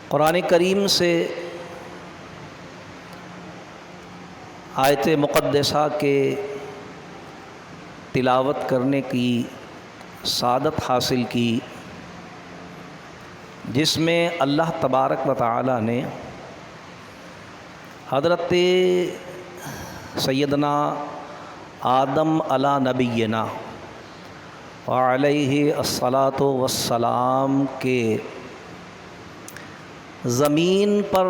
قرآن کریم سے آیت مقدسہ کے تلاوت کرنے کی سعادت حاصل کی، جس میں اللہ تبارک و تعالی نے حضرت سیدنا آدم علی نبینا وعلیہ الصلاۃ والسلام کے زمین پر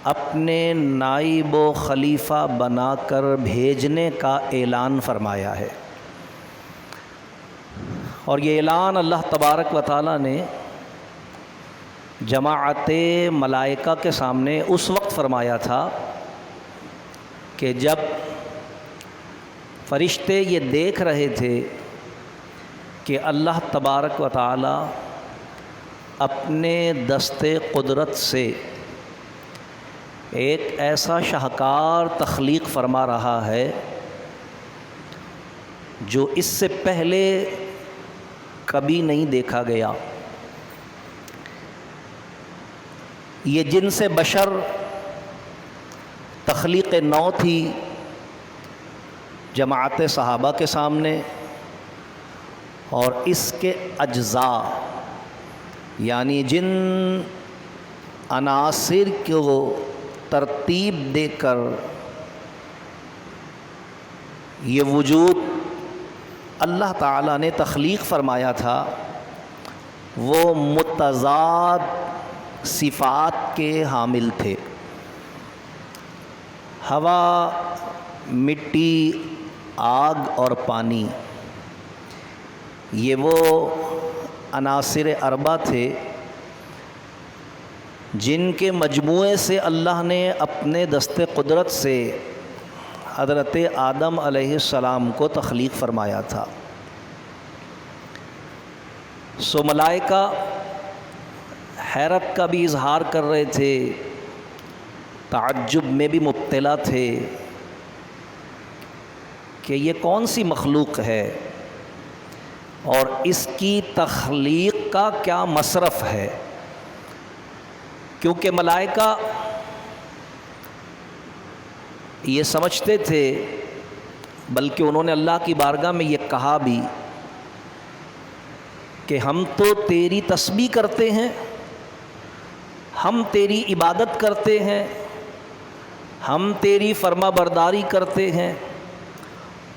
اپنے نائب و خلیفہ بنا کر بھیجنے کا اعلان فرمایا ہے۔ اور یہ اعلان اللہ تبارک و تعالی نے جماعت ملائکہ کے سامنے اس وقت فرمایا تھا کہ جب فرشتے یہ دیکھ رہے تھے کہ اللہ تبارک و تعالی اپنے دست قدرت سے ایک ایسا شاہکار تخلیق فرما رہا ہے جو اس سے پہلے کبھی نہیں دیکھا گیا۔ یہ جنس بشر تخلیق نو تھی جماعت صحابہ کے سامنے، اور اس کے اجزاء یعنی جن عناصر کو ترتیب دے کر یہ وجود اللہ تعالیٰ نے تخلیق فرمایا تھا، وہ متضاد صفات کے حامل تھے۔ ہوا، مٹی، آگ اور پانی، یہ وہ عناصر اربع تھے جن کے مجموعے سے اللہ نے اپنے دست قدرت سے حضرت آدم علیہ السلام کو تخلیق فرمایا تھا۔ سو ملائکہ حیرت کا بھی اظہار کر رہے تھے، تعجب میں بھی مبتلا تھے کہ یہ کون سی مخلوق ہے اور اس کی تخلیق کا کیا مصرف ہے، کیونکہ ملائکہ یہ سمجھتے تھے، بلکہ انہوں نے اللہ کی بارگاہ میں یہ کہا بھی کہ ہم تو تیری تسبیح کرتے ہیں، ہم تیری عبادت کرتے ہیں، ہم تیری فرما برداری کرتے ہیں،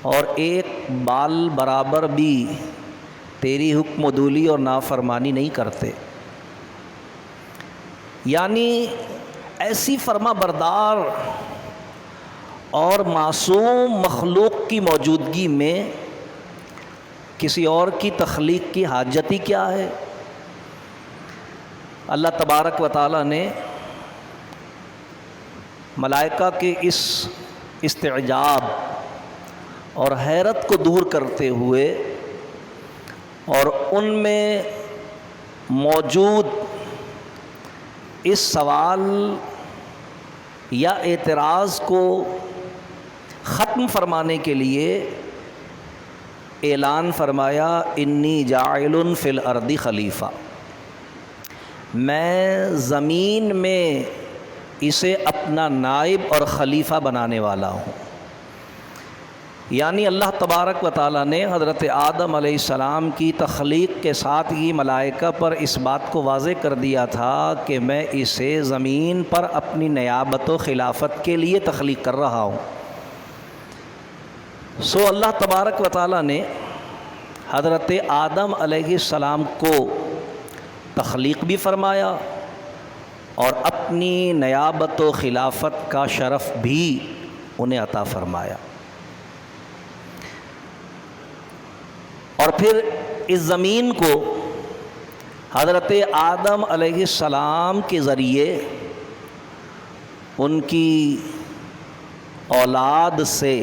اور ایک بال برابر بھی تیری حکم عدولی اور نافرمانی نہیں کرتے۔ یعنی ایسی فرما بردار اور معصوم مخلوق کی موجودگی میں کسی اور کی تخلیق کی حاجت ہی کیا ہے؟ اللہ تبارک و تعالی نے ملائکہ کے اس استعجاب اور حیرت کو دور کرتے ہوئے اور ان میں موجود اس سوال یا اعتراض کو ختم فرمانے کے لیے اعلان فرمایا، انی جاعل فی الارض خلیفہ، میں زمین میں اسے اپنا نائب اور خلیفہ بنانے والا ہوں۔ یعنی اللہ تبارک و تعالیٰ نے حضرت آدم علیہ السلام کی تخلیق کے ساتھ ہی ملائکہ پر اس بات کو واضح کر دیا تھا کہ میں اسے زمین پر اپنی نیابت و خلافت کے لیے تخلیق کر رہا ہوں۔ سو اللہ تبارک و تعالیٰ نے حضرت آدم علیہ السلام کو تخلیق بھی فرمایا اور اپنی نیابت و خلافت کا شرف بھی انہیں عطا فرمایا۔ اور پھر اس زمین کو حضرت آدم علیہ السلام کے ذریعے ان کی اولاد سے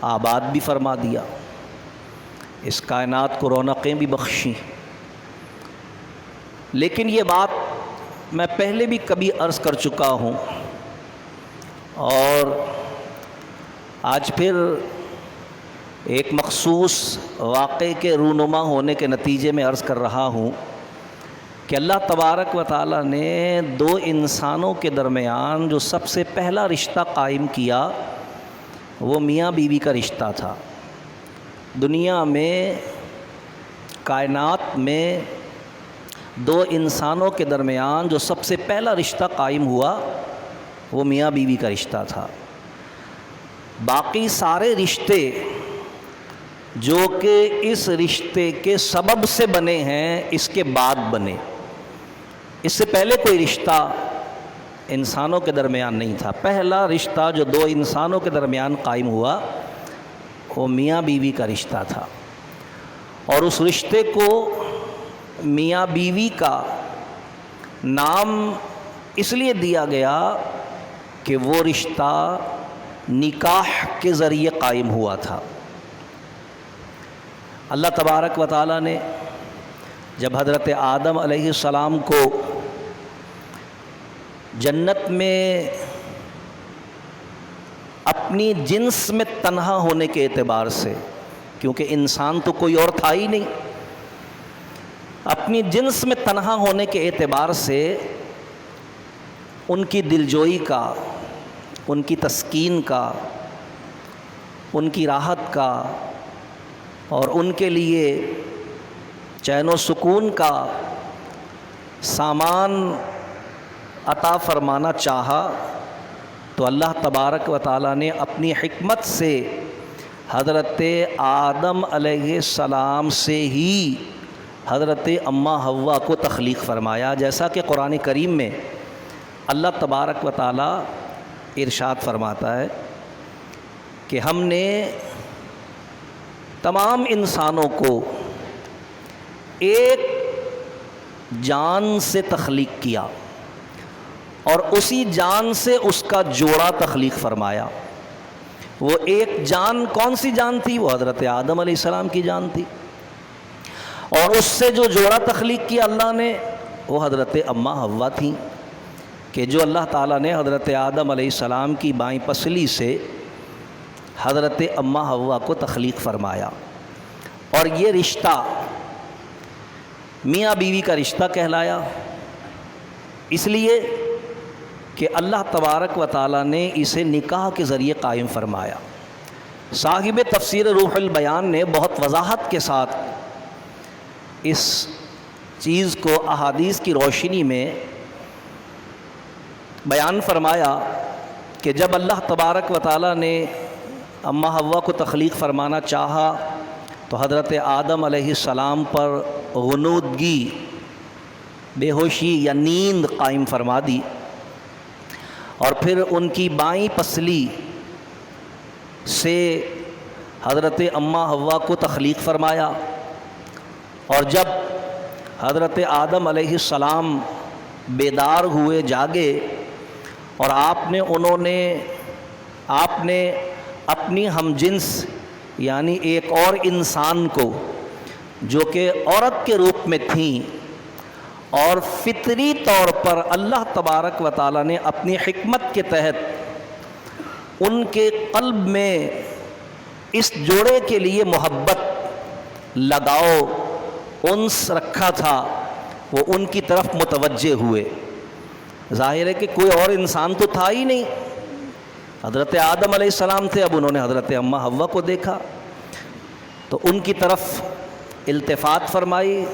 آباد بھی فرما دیا، اس کائنات کو رونقیں بھی بخشیں۔ لیکن یہ بات میں پہلے بھی کبھی عرض کر چکا ہوں اور آج پھر ایک مخصوص واقعے کے رونما ہونے کے نتیجے میں عرض کر رہا ہوں کہ اللہ تبارک و تعالیٰ نے دو انسانوں کے درمیان جو سب سے پہلا رشتہ قائم کیا وہ میاں بیوی کا رشتہ تھا۔ دنیا میں، کائنات میں دو انسانوں کے درمیان جو سب سے پہلا رشتہ قائم ہوا وہ میاں بیوی کا رشتہ تھا۔ باقی سارے رشتے جو کہ اس رشتے کے سبب سے بنے ہیں اس کے بعد بنے، اس سے پہلے کوئی رشتہ انسانوں کے درمیان نہیں تھا۔ پہلا رشتہ جو دو انسانوں کے درمیان قائم ہوا وہ میاں بیوی کا رشتہ تھا، اور اس رشتے کو میاں بیوی کا نام اس لیے دیا گیا کہ وہ رشتہ نکاح کے ذریعے قائم ہوا تھا۔ اللہ تبارک و تعالیٰ نے جب حضرت آدم علیہ السلام کو جنت میں اپنی جنس میں تنہا ہونے کے اعتبار سے، کیونکہ انسان تو کوئی اور تھا ہی نہیں، اپنی جنس میں تنہا ہونے کے اعتبار سے ان کی دلجوئی کا، ان کی تسکین کا، ان کی راحت کا اور ان کے لیے چین و سکون کا سامان عطا فرمانا چاہا، تو اللہ تبارک و تعالیٰ نے اپنی حکمت سے حضرت آدم علیہ السلام سے ہی حضرت اماں حوا کو تخلیق فرمایا، جیسا کہ قرآن کریم میں اللہ تبارک و تعالیٰ ارشاد فرماتا ہے کہ ہم نے تمام انسانوں کو ایک جان سے تخلیق کیا اور اسی جان سے اس کا جوڑا تخلیق فرمایا۔ وہ ایک جان کون سی جان تھی؟ وہ حضرت آدم علیہ السلام کی جان تھی، اور اس سے جو جوڑا تخلیق کیا اللہ نے وہ حضرت اماں حوا تھیں، کہ جو اللہ تعالیٰ نے حضرت آدم علیہ السلام کی بائیں پسلی سے حضرت اماں حوا کو تخلیق فرمایا۔ اور یہ رشتہ میاں بیوی کا رشتہ کہلایا، اس لیے کہ اللہ تبارک و تعالیٰ نے اسے نکاح کے ذریعے قائم فرمایا۔ صاحب تفسیر روح البیان نے بہت وضاحت کے ساتھ اس چیز کو احادیث کی روشنی میں بیان فرمایا کہ جب اللہ تبارک و تعالیٰ نے اماں حوا کو تخلیق فرمانا چاہا تو حضرت آدم علیہ السلام پر غنودگی، بے ہوشی یا نیند قائم فرما دی، اور پھر ان کی بائیں پسلی سے حضرت اماں حوا کو تخلیق فرمایا، اور جب حضرت آدم علیہ السلام بیدار ہوئے، جاگے، اور آپ نے اپنی ہم جنس یعنی ایک اور انسان کو جو کہ عورت کے روپ میں تھیں، اور فطری طور پر اللہ تبارک و تعالیٰ نے اپنی حکمت کے تحت ان کے قلب میں اس جوڑے کے لیے محبت، لگاؤ، انس رکھا تھا، وہ ان کی طرف متوجہ ہوئے۔ ظاہر ہے کہ کوئی اور انسان تو تھا ہی نہیں، حضرت آدم علیہ السلام تھے، اب انہوں نے حضرت اماں حوا کو دیکھا تو ان کی طرف التفات فرمائی،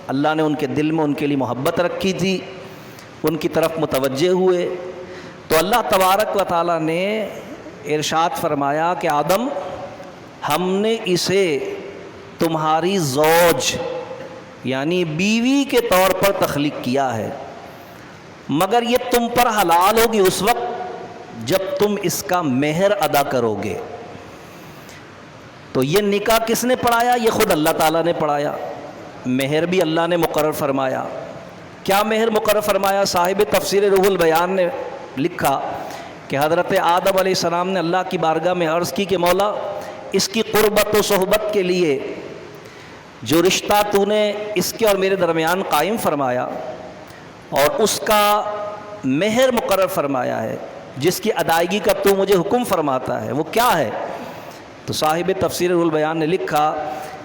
اللہ نے ان کے دل میں ان کے لیے محبت رکھی تھی، ان کی طرف متوجہ ہوئے، تو اللہ تبارک و تعالیٰ نے ارشاد فرمایا کہ آدم، ہم نے اسے تمہاری زوج یعنی بیوی کے طور پر تخلیق کیا ہے، مگر یہ تم پر حلال ہوگی اس وقت جب تم اس کا مہر ادا کرو گے۔ تو یہ نکاح کس نے پڑھایا؟ یہ خود اللہ تعالیٰ نے پڑھایا، مہر بھی اللہ نے مقرر فرمایا۔ کیا مہر مقرر فرمایا؟ صاحب تفسیر روح البیان نے لکھا کہ حضرت آدم علیہ السلام نے اللہ کی بارگاہ میں عرض کی کہ مولا، اس کی قربت و صحبت کے لیے جو رشتہ تو نے اس کے اور میرے درمیان قائم فرمایا اور اس کا مہر مقرر فرمایا ہے، جس کی ادائیگی کا تو مجھے حکم فرماتا ہے، وہ کیا ہے؟ تو صاحب تفسیر روح البیان نے لکھا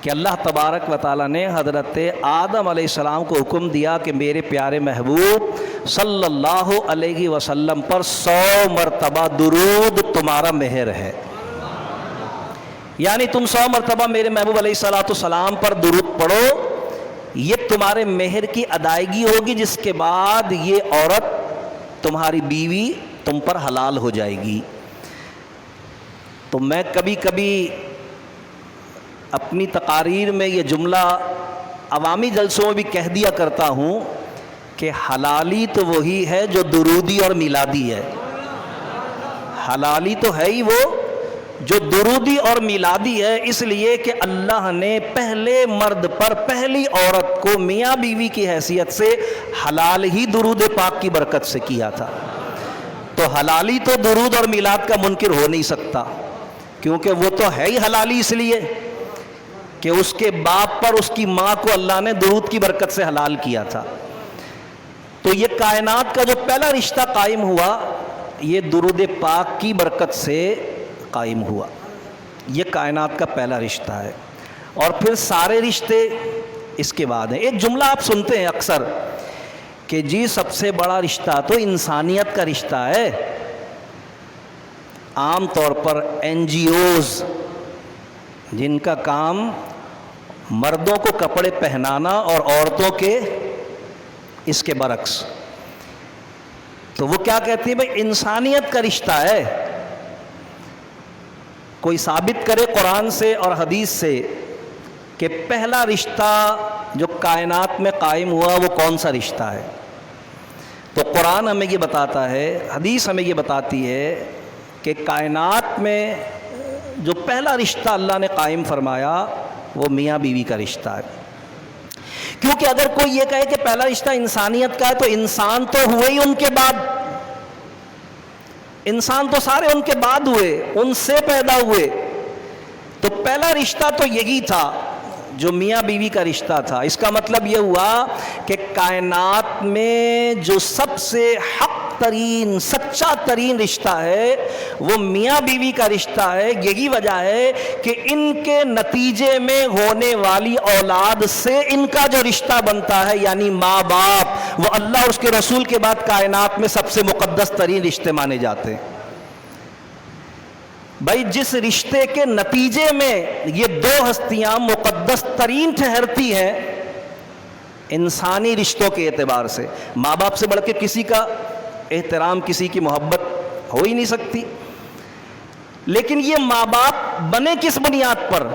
کہ اللہ تبارک و تعالیٰ نے حضرت آدم علیہ السلام کو حکم دیا کہ میرے پیارے محبوب صلی اللہ علیہ وسلم پر 100 مرتبہ درود تمہارا مہر ہے، یعنی تم 100 مرتبہ میرے محبوب علیہ السلام پر درود پڑھو، یہ تمہارے مہر کی ادائیگی ہوگی، جس کے بعد یہ عورت تمہاری بیوی تم پر حلال ہو جائے گی۔ تو میں کبھی کبھی اپنی تقاریر میں یہ جملہ عوامی جلسوں میں بھی کہہ دیا کرتا ہوں کہ حلالی تو وہی ہے جو درودی اور میلادی ہے، حلالی تو ہے ہی وہ جو درودی اور میلادی ہے، اس لیے کہ اللہ نے پہلے مرد پر پہلی عورت کو میاں بیوی کی حیثیت سے حلال ہی درود پاک کی برکت سے کیا تھا۔ تو حلالی تو درود اور میلاد کا منکر ہو نہیں سکتا، کیونکہ وہ تو ہے ہی حلالی اس لیے کہ اس کے باپ پر اس کی ماں کو اللہ نے درود کی برکت سے حلال کیا تھا۔ تو یہ کائنات کا جو پہلا رشتہ قائم ہوا یہ درود پاک کی برکت سے قائم ہوا، یہ کائنات کا پہلا رشتہ ہے، اور پھر سارے رشتے اس کے بعد ہیں۔ ایک جملہ آپ سنتے ہیں اکثر کہ جی سب سے بڑا رشتہ تو انسانیت کا رشتہ ہے۔ عام طور پر NGOs جن کا کام مردوں کو کپڑے پہنانا اور عورتوں کے اس کے برعکس، تو وہ کیا کہتی ہے؟ بھائی انسانیت کا رشتہ ہے۔ کوئی ثابت کرے قرآن سے اور حدیث سے کہ پہلا رشتہ جو کائنات میں قائم ہوا وہ کون سا رشتہ ہے؟ تو قرآن ہمیں یہ بتاتا ہے، حدیث ہمیں یہ بتاتی ہے کہ کائنات میں جو پہلا رشتہ اللہ نے قائم فرمایا وہ میاں بیوی کا رشتہ ہے۔ کیونکہ اگر کوئی یہ کہے کہ پہلا رشتہ انسانیت کا ہے تو انسان تو ہوئے ہی ان کے بعد، انسان تو سارے ان کے بعد ہوئے، ان سے پیدا ہوئے، تو پہلا رشتہ تو یہی تھا جو میاں بیوی کا رشتہ تھا۔ اس کا مطلب یہ ہوا کہ کائنات میں جو سب سے حق ترین سچا ترین رشتہ ہے وہ میاں بیوی کا رشتہ ہے۔ یہی وجہ ہے کہ ان کے نتیجے میں ہونے والی اولاد سے ان کا جو رشتہ بنتا ہے یعنی ماں باپ، وہ اللہ اور اس کے رسول کے بعد کائنات میں سب سے مقدس ترین رشتے مانے جاتے ہیں۔ بھائی جس رشتے کے نتیجے میں یہ دو ہستیاں مقدس ترین ٹھہرتی ہیں انسانی رشتوں کے اعتبار سے، ماں باپ سے بڑھ کے کسی کا احترام، کسی کی محبت ہو ہی نہیں سکتی، لیکن یہ ماں باپ بنے کس بنیاد پر؟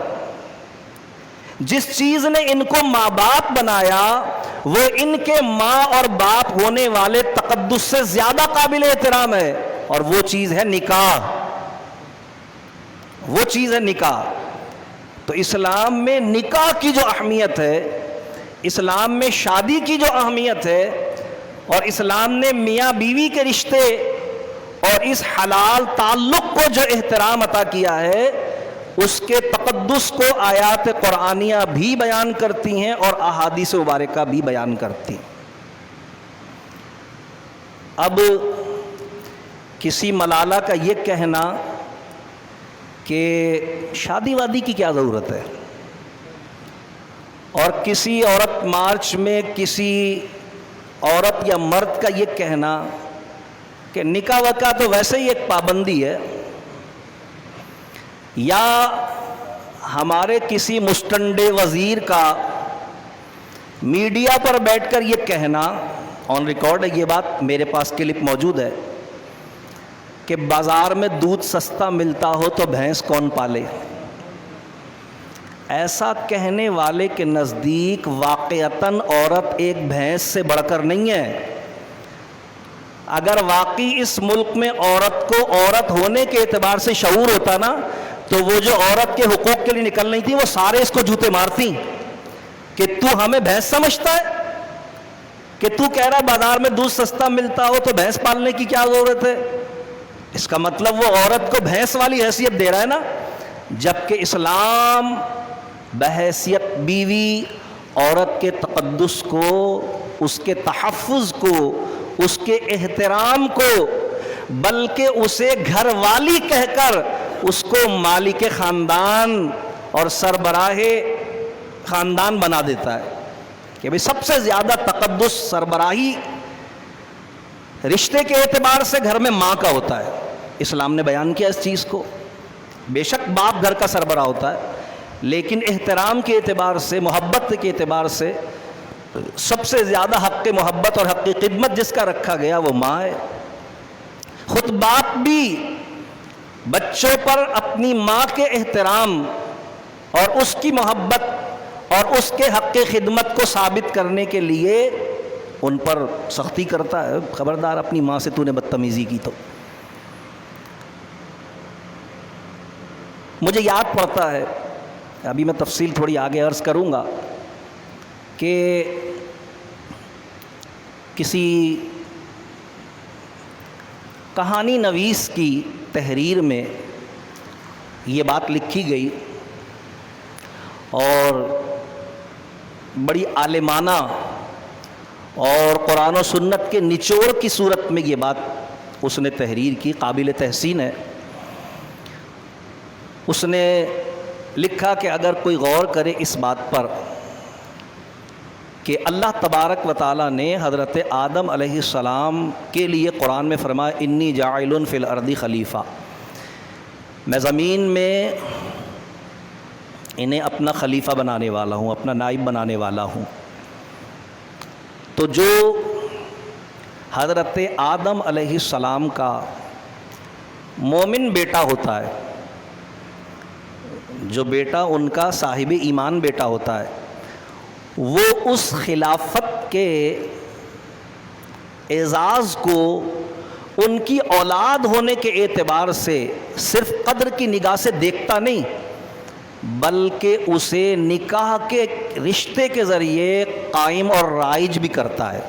جس چیز نے ان کو ماں باپ بنایا وہ ان کے ماں اور باپ ہونے والے تقدس سے زیادہ قابل احترام ہے، اور وہ چیز ہے نکاح، وہ چیز ہے نکاح۔ تو اسلام میں نکاح کی جو اہمیت ہے، اسلام میں شادی کی جو اہمیت ہے، اور اسلام نے میاں بیوی کے رشتے اور اس حلال تعلق کو جو احترام عطا کیا ہے، اس کے تقدس کو آیات قرآنیہ بھی بیان کرتی ہیں اور احادیث مبارکہ بھی بیان کرتی ہیں۔ اب کسی ملالہ کا یہ کہنا کہ شادی وادی کی کیا ضرورت ہے، اور کسی عورت مارچ میں کسی عورت یا مرد کا یہ کہنا کہ نکاح وکاح تو ویسے ہی ایک پابندی ہے، یا ہمارے کسی مستنڈے وزیر کا میڈیا پر بیٹھ کر یہ کہنا، آن ریکارڈ ہے یہ بات، میرے پاس کلپ موجود ہے، کہ بازار میں دودھ سستا ملتا ہو تو بھینس کون پالے۔ ایسا کہنے والے کے نزدیک واقعتاً عورت ایک بھینس سے بڑھ کر نہیں ہے۔ اگر واقعی اس ملک میں عورت کو عورت ہونے کے اعتبار سے شعور ہوتا نا، تو وہ جو عورت کے حقوق کے لیے نکل رہی تھی وہ سارے اس کو جوتے مارتی کہ تو ہمیں بھینس سمجھتا ہے، کہ تو کہہ رہا بازار میں دودھ سستا ملتا ہو تو بھینس پالنے کی کیا ضرورت ہے۔ اس کا مطلب وہ عورت کو بھینس والی حیثیت دے رہا ہے نا، جبکہ اسلام بحیثیت بیوی عورت کے تقدس کو، اس کے تحفظ کو، اس کے احترام کو، بلکہ اسے گھر والی کہہ کر اس کو مالک خاندان اور سربراہ خاندان بنا دیتا ہے کہ بھئی سب سے زیادہ تقدس، سربراہی رشتے کے اعتبار سے گھر میں ماں کا ہوتا ہے. اسلام نے بیان کیا اس چیز کو. بے شک باپ گھر کا سربراہ ہوتا ہے، لیکن احترام کے اعتبار سے، محبت کے اعتبار سے سب سے زیادہ حق محبت اور حق خدمت جس کا رکھا گیا وہ ماں ہے. خود باپ بھی بچوں پر اپنی ماں کے احترام اور اس کی محبت اور اس کے حق خدمت کو ثابت کرنے کے لیے ان پر سختی کرتا ہے. خبردار اپنی ماں سے تو نے بدتمیزی کی تو. مجھے یاد پڑتا ہے، ابھی میں تفصیل تھوڑی آگے عرض کروں گا، کہ کسی کہانی نویس کی تحریر میں یہ بات لکھی گئی اور بڑی عالمانہ اور قرآن و سنت کے نچوڑ کی صورت میں یہ بات اس نے تحریر کی، قابل تحسین ہے. اس نے لکھا کہ اگر کوئی غور کرے اس بات پر کہ اللہ تبارک و تعالیٰ نے حضرت آدم علیہ السلام کے لیے قرآن میں فرمایا انی جاعل فی الارض خلیفہ، میں زمین میں انہیں اپنا خلیفہ بنانے والا ہوں، اپنا نائب بنانے والا ہوں. تو جو حضرت آدم علیہ السلام کا مومن بیٹا ہوتا ہے، جو بیٹا ان کا صاحب ایمان بیٹا ہوتا ہے، وہ اس خلافت کے اعزاز کو ان کی اولاد ہونے کے اعتبار سے صرف قدر کی نگاہ سے دیکھتا نہیں، بلکہ اسے نکاح کے رشتے کے ذریعے قائم اور رائج بھی کرتا ہے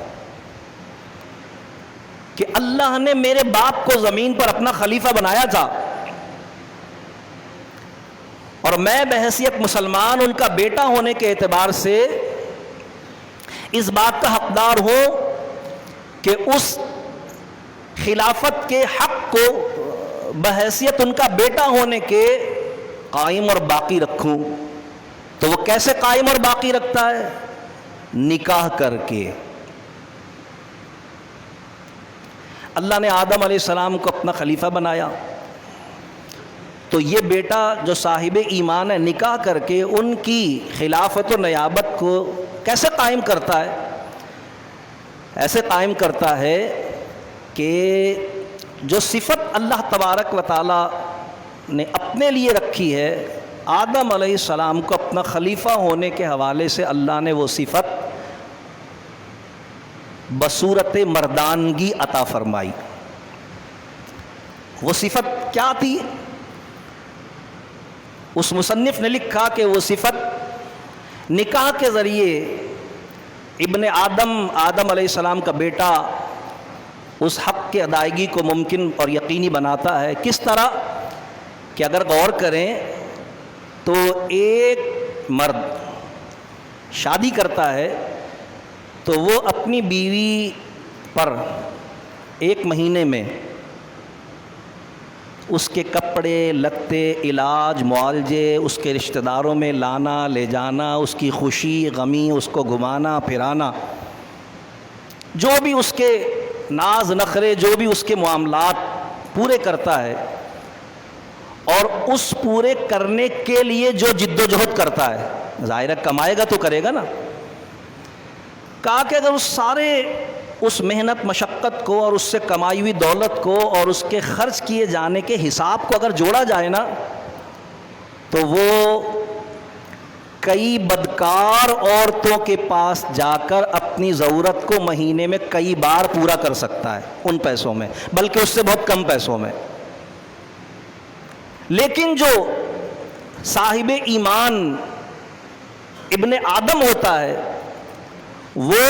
کہ اللہ نے میرے باپ کو زمین پر اپنا خلیفہ بنایا تھا اور میں بحیثیت مسلمان ان کا بیٹا ہونے کے اعتبار سے اس بات کا حقدار ہوں کہ اس خلافت کے حق کو بحیثیت ان کا بیٹا ہونے کے قائم اور باقی رکھوں. تو وہ کیسے قائم اور باقی رکھتا ہے؟ نکاح کر کے. اللہ نے آدم علیہ السلام کو اپنا خلیفہ بنایا، تو یہ بیٹا جو صاحب ایمان ہے نکاح کر کے ان کی خلافت و نیابت کو کیسے قائم کرتا ہے؟ ایسے قائم کرتا ہے کہ جو صفت اللہ تبارک و تعالی نے اپنے لیے رکھی ہے، آدم علیہ السلام کو اپنا خلیفہ ہونے کے حوالے سے اللہ نے وہ صفت بصورت مردانگی عطا فرمائی. وہ صفت کیا تھی؟ اس مصنف نے لکھا کہ وہ صفت نکاح کے ذریعے ابن آدم علیہ السلام کا بیٹا اس حق کی ادائیگی کو ممکن اور یقینی بناتا ہے. کس طرح کہ اگر غور کریں تو ایک مرد شادی کرتا ہے تو وہ اپنی بیوی پر ایک مہینے میں اس کے کپڑے لتے، علاج، معالجے، اس کے رشتہ داروں میں لانا لے جانا، اس کی خوشی غمی، اس کو گھمانا پھرانا، جو بھی اس کے ناز نخرے، جو بھی اس کے معاملات پورے کرتا ہے، اور اس پورے کرنے کے لیے جو جد و جہد کرتا ہے، ظاہر کمائے گا تو کرے گا نا. کہا کہ اگر اس محنت مشقت کو اور اس سے کمائی ہوئی دولت کو اور اس کے خرچ کیے جانے کے حساب کو اگر جوڑا جائے نا، تو وہ کئی بدکار عورتوں کے پاس جا کر اپنی ضرورت کو مہینے میں کئی بار پورا کر سکتا ہے ان پیسوں میں، بلکہ اس سے بہت کم پیسوں میں. لیکن جو صاحب ایمان ابن آدم ہوتا ہے، وہ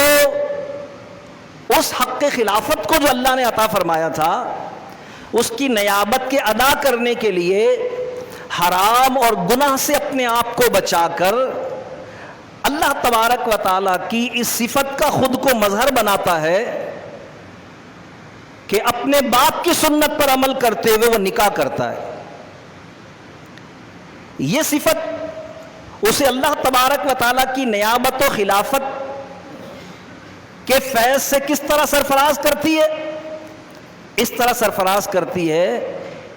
اس حق خلافت کو جو اللہ نے عطا فرمایا تھا، اس کی نیابت کے ادا کرنے کے لیے حرام اور گناہ سے اپنے آپ کو بچا کر اللہ تبارک و تعالیٰ کی اس صفت کا خود کو مظہر بناتا ہے کہ اپنے باپ کی سنت پر عمل کرتے ہوئے وہ نکاح کرتا ہے. یہ صفت اسے اللہ تبارک و تعالیٰ کی نیابت و خلافت کے فیض سے کس طرح سرفراز کرتی ہے؟ اس طرح سرفراز کرتی ہے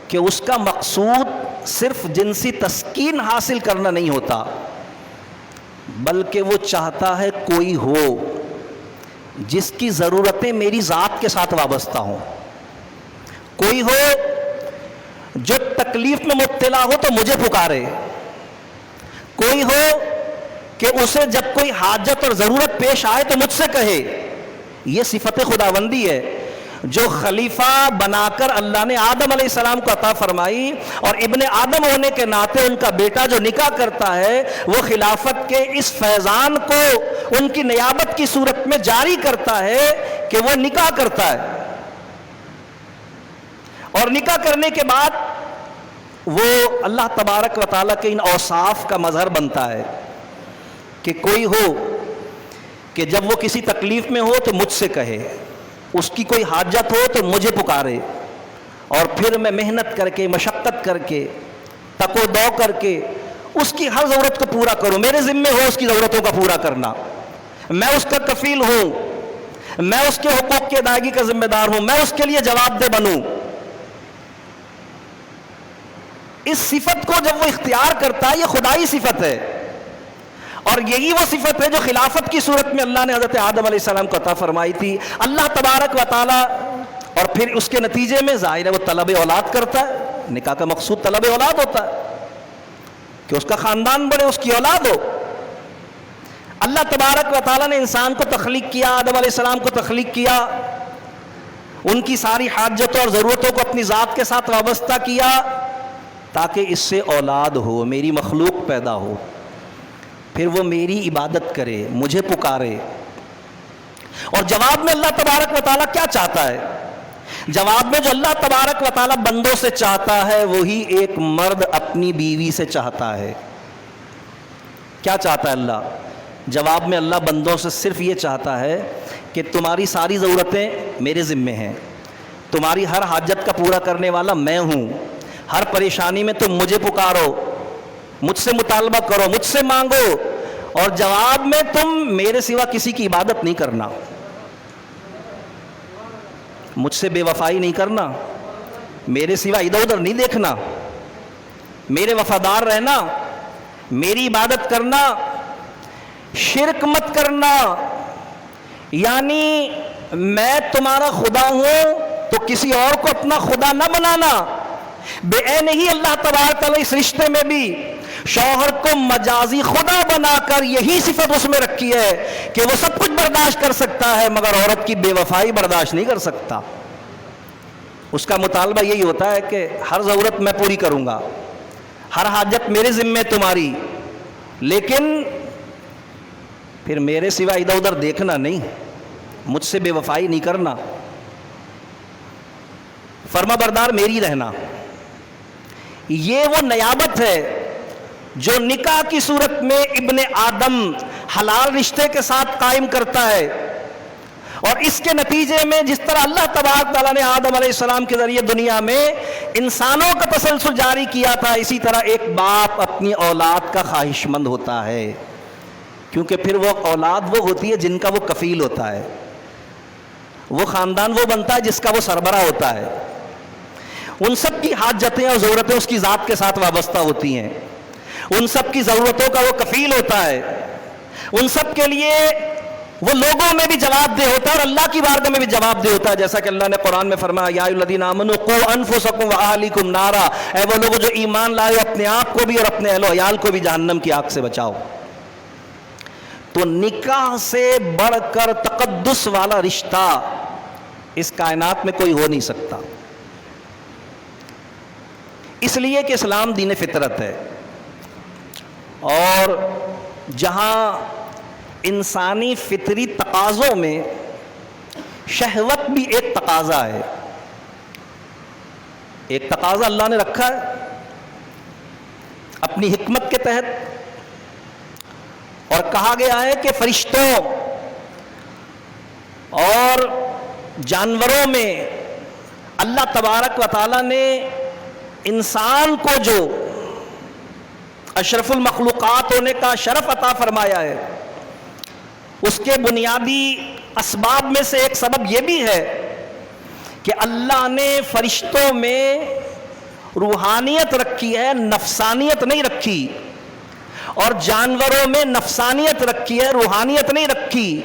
کہ اس کا مقصود صرف جنسی تسکین حاصل کرنا نہیں ہوتا، بلکہ وہ چاہتا ہے کوئی ہو جس کی ضرورتیں میری ذات کے ساتھ وابستہ ہوں، کوئی ہو جو تکلیف میں مبتلا ہو تو مجھے پکارے، کوئی ہو کہ اسے جب کوئی حاجت اور ضرورت پیش آئے تو مجھ سے کہے۔ یہ صفت خداوندی ہے جو خلیفہ بنا کر اللہ نے آدم علیہ السلام کو عطا فرمائی، اور ابن آدم ہونے کے ناطے ان کا بیٹا جو نکاح کرتا ہے وہ خلافت کے اس فیضان کو ان کی نیابت کی صورت میں جاری کرتا ہے کہ وہ نکاح کرتا ہے، اور نکاح کرنے کے بعد وہ اللہ تبارک و تعالیٰ کے ان اوصاف کا مظہر بنتا ہے کہ کوئی ہو کہ جب وہ کسی تکلیف میں ہو تو مجھ سے کہے، اس کی کوئی حاجت ہو تو مجھے پکارے، اور پھر میں محنت کر کے، مشقت کر کے، تک و دو کر کے اس کی ہر ضرورت کو پورا کروں۔ میرے ذمے ہو اس کی ضرورتوں کا پورا کرنا، میں اس کا کفیل ہوں، میں اس کے حقوق کی ادائیگی کا ذمہ دار ہوں، میں اس کے لیے جواب دہ بنوں۔ اس صفت کو جب وہ اختیار کرتا ہے، یہ خدائی صفت ہے، اور یہی وہ صفت ہے جو خلافت کی صورت میں اللہ نے حضرت آدم علیہ السلام کو عطا فرمائی تھی۔ اللہ تبارک و تعالی اور پھر اس کے نتیجے میں ظاہر ہے وہ طلب اولاد کرتا ہے، نکاح کا مقصود طلب اولاد ہوتا ہے کہ اس کا خاندان بڑھے، اس کی اولاد ہو۔ اللہ تبارک و تعالی نے انسان کو تخلیق کیا، آدم علیہ السلام کو تخلیق کیا، ان کی ساری حاجتوں اور ضرورتوں کو اپنی ذات کے ساتھ وابستہ کیا تاکہ اس سے اولاد ہو، میری مخلوق پیدا ہو، پھر وہ میری عبادت کرے، مجھے پکارے۔ اور جواب میں اللہ تبارک و تعالیٰ کیا چاہتا ہے؟ جواب میں جو اللہ تبارک و تعالیٰ بندوں سے چاہتا ہے وہی ایک مرد اپنی بیوی سے چاہتا ہے۔ کیا چاہتا ہے اللہ؟ جواب میں اللہ بندوں سے صرف یہ چاہتا ہے کہ تمہاری ساری ضرورتیں میرے ذمے ہیں، تمہاری ہر حاجت کا پورا کرنے والا میں ہوں، ہر پریشانی میں تم مجھے پکارو، مجھ سے مطالبہ کرو، مجھ سے مانگو، اور جواب میں تم میرے سوا کسی کی عبادت نہیں کرنا، مجھ سے بے وفائی نہیں کرنا، میرے سوا ادھر ادھر نہیں دیکھنا، میرے وفادار رہنا، میری عبادت کرنا، شرک مت کرنا۔ یعنی میں تمہارا خدا ہوں تو کسی اور کو اپنا خدا نہ بنانا۔ بے عین ہی اللہ تبارک تعالیٰ اس رشتے میں بھی شوہر کو مجازی خدا بنا کر یہی صفت اس میں رکھی ہے کہ وہ سب کچھ برداشت کر سکتا ہے مگر عورت کی بے وفائی برداشت نہیں کر سکتا۔ اس کا مطالبہ یہی ہوتا ہے کہ ہر ضرورت میں پوری کروں گا، ہر حاجت میرے ذمے تمہاری، لیکن پھر میرے سوا ادھر ادھر دیکھنا نہیں، مجھ سے بے وفائی نہیں کرنا، فرما بردار میری رہنا۔ یہ وہ نیابت ہے جو نکاح کی صورت میں ابن آدم حلال رشتے کے ساتھ قائم کرتا ہے، اور اس کے نتیجے میں جس طرح اللہ تبارک تعالیٰ نے آدم علیہ السلام کے ذریعے دنیا میں انسانوں کا تسلسل جاری کیا تھا، اسی طرح ایک باپ اپنی اولاد کا خواہش مند ہوتا ہے، کیونکہ پھر وہ اولاد وہ ہوتی ہے جن کا وہ کفیل ہوتا ہے، وہ خاندان وہ بنتا ہے جس کا وہ سربراہ ہوتا ہے، ان سب کی حاجتیں اور ضرورتیں اس کی ذات کے ساتھ وابستہ ہوتی ہیں، ان سب کی ضرورتوں کا وہ کفیل ہوتا ہے، ان سب کے لیے وہ لوگوں میں بھی جواب دہ ہوتا ہے اور اللہ کی بارگاہ میں بھی جواب دہ ہوتا ہے، جیسا کہ اللہ نے قرآن میں فرمایا یا ایھا الذین آمنوا قوا انفسکم واہلیکم نارا، اے وہ لوگوں جو ایمان لائے اپنے آپ کو بھی اور اپنے اہل و عیال کو بھی جہنم کی آگ سے بچاؤ۔ تو نکاح سے بڑھ کر تقدس والا رشتہ اس کائنات میں کوئی ہو نہیں سکتا، اس لیے کہ اسلام دین فطرت ہے، اور جہاں انسانی فطری تقاضوں میں شہوت بھی ایک تقاضا ہے، ایک تقاضا اللہ نے رکھا ہے اپنی حکمت کے تحت، اور کہا گیا ہے کہ فرشتوں اور جانوروں میں اللہ تبارک و تعالیٰ نے انسان کو جو اشرف المخلوقات ہونے کا شرف عطا فرمایا ہے، اس کے بنیادی اسباب میں سے ایک سبب یہ بھی ہے کہ اللہ نے فرشتوں میں روحانیت رکھی ہے، نفسانیت نہیں رکھی، اور جانوروں میں نفسانیت رکھی ہے، روحانیت نہیں رکھی۔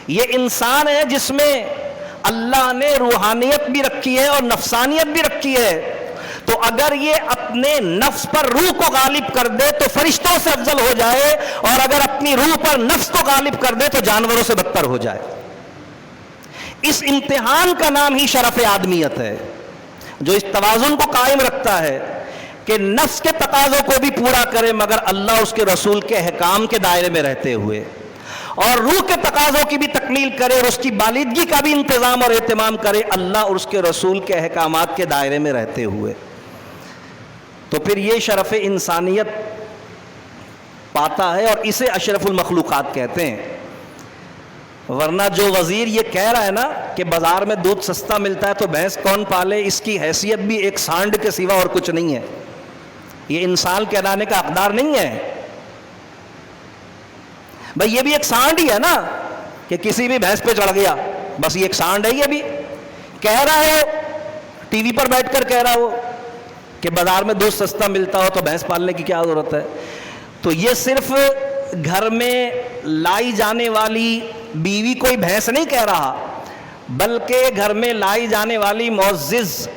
یہ انسان ہے جس میں اللہ نے روحانیت بھی رکھی ہے اور نفسانیت بھی رکھی ہے، تو اگر یہ اپنے نفس پر روح کو غالب کر دے تو فرشتوں سے افضل ہو جائے، اور اگر اپنی روح پر نفس کو غالب کر دے تو جانوروں سے بدتر ہو جائے۔ اس امتحان کا نام ہی شرف آدمیت ہے، جو اس توازن کو قائم رکھتا ہے کہ نفس کے تقاضوں کو بھی پورا کرے مگر اللہ اس کے رسول کے احکام کے دائرے میں رہتے ہوئے، اور روح کے تقاضوں کی بھی تکمیل کرے اور اس کی بالغی کا بھی انتظام اور اہتمام کرے اللہ اور اس کے رسول کے احکامات کے دائرے میں رہتے ہوئے۔ تو پھر یہ شرف انسانیت پاتا ہے اور اسے اشرف المخلوقات کہتے ہیں۔ ورنہ جو وزیر یہ کہہ رہا ہے نا کہ بازار میں دودھ سستا ملتا ہے تو بھینس کون پالے، اس کی حیثیت بھی ایک سانڈ کے سوا اور کچھ نہیں ہے، یہ انسان کہلانے کا حقدار نہیں ہے۔ بھئی یہ بھی ایک سانڈ ہی ہے نا کہ کسی بھی بھینس پہ چڑھ گیا، بس یہ ایک سانڈ ہے۔ یہ بھی کہہ رہا ہے، ٹی وی پر بیٹھ کر کہہ رہا ہو کہ بازار میں دودھ سستا ملتا ہو تو بھینس پالنے کی کیا ضرورت ہے۔ تو یہ صرف گھر میں لائی جانے والی بیوی کوئی بھینس نہیں کہہ رہا، بلکہ گھر میں لائی جانے والی معزز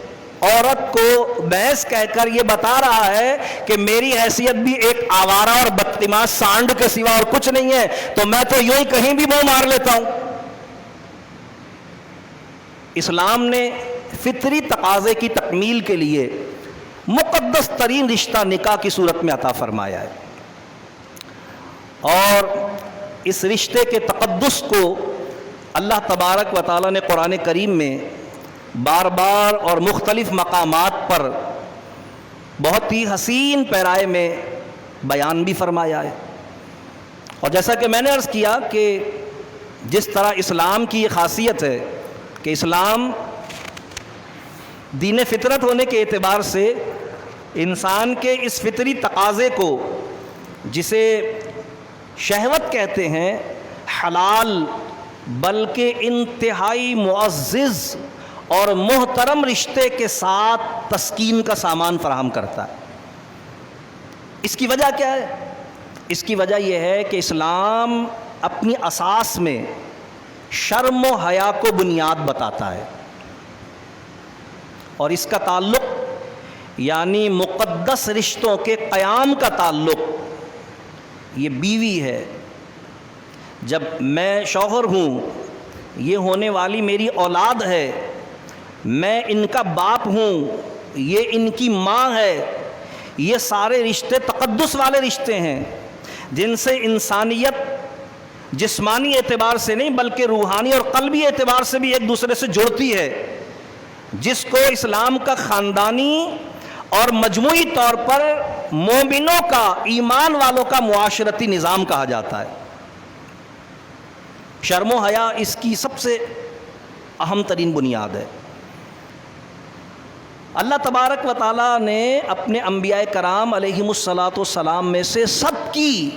عورت کو بھینس کہہ کر یہ بتا رہا ہے کہ میری حیثیت بھی ایک آوارہ اور بدتماش سانڈ کے سوا اور کچھ نہیں ہے، تو میں تو یوں ہی کہیں بھی منہ مار لیتا ہوں۔ اسلام نے فطری تقاضے کی تکمیل کے لیے مقدس ترین رشتہ نکاح کی صورت میں عطا فرمایا ہے، اور اس رشتے کے تقدس کو اللہ تبارک و تعالیٰ نے قرآن کریم میں بار بار اور مختلف مقامات پر بہت ہی حسین پیرائے میں بیان بھی فرمایا ہے۔ اور جیسا کہ میں نے عرض کیا کہ جس طرح اسلام کی یہ خاصیت ہے کہ اسلام دین فطرت ہونے کے اعتبار سے انسان کے اس فطری تقاضے کو، جسے شہوت کہتے ہیں، حلال بلکہ انتہائی معزز اور محترم رشتے کے ساتھ تسکین کا سامان فراہم کرتا ہے۔ اس کی وجہ کیا ہے؟ اس کی وجہ یہ ہے کہ اسلام اپنی اساس میں شرم و حیا کو بنیاد بتاتا ہے، اور اس کا تعلق یعنی مقدس رشتوں کے قیام کا تعلق یہ بیوی ہے۔ جب میں شوہر ہوں، یہ ہونے والی میری اولاد ہے، میں ان کا باپ ہوں، یہ ان کی ماں ہے، یہ سارے رشتے تقدس والے رشتے ہیں جن سے انسانیت جسمانی اعتبار سے نہیں بلکہ روحانی اور قلبی اعتبار سے بھی ایک دوسرے سے جڑتی ہے، جس کو اسلام کا خاندانی اور مجموعی طور پر مومنوں کا، ایمان والوں کا معاشرتی نظام کہا جاتا ہے۔ شرم و حیا اس کی سب سے اہم ترین بنیاد ہے۔ اللہ تبارک و تعالیٰ نے اپنے انبیاء کرام علیہم الصلاۃ والسلام میں سے سب کی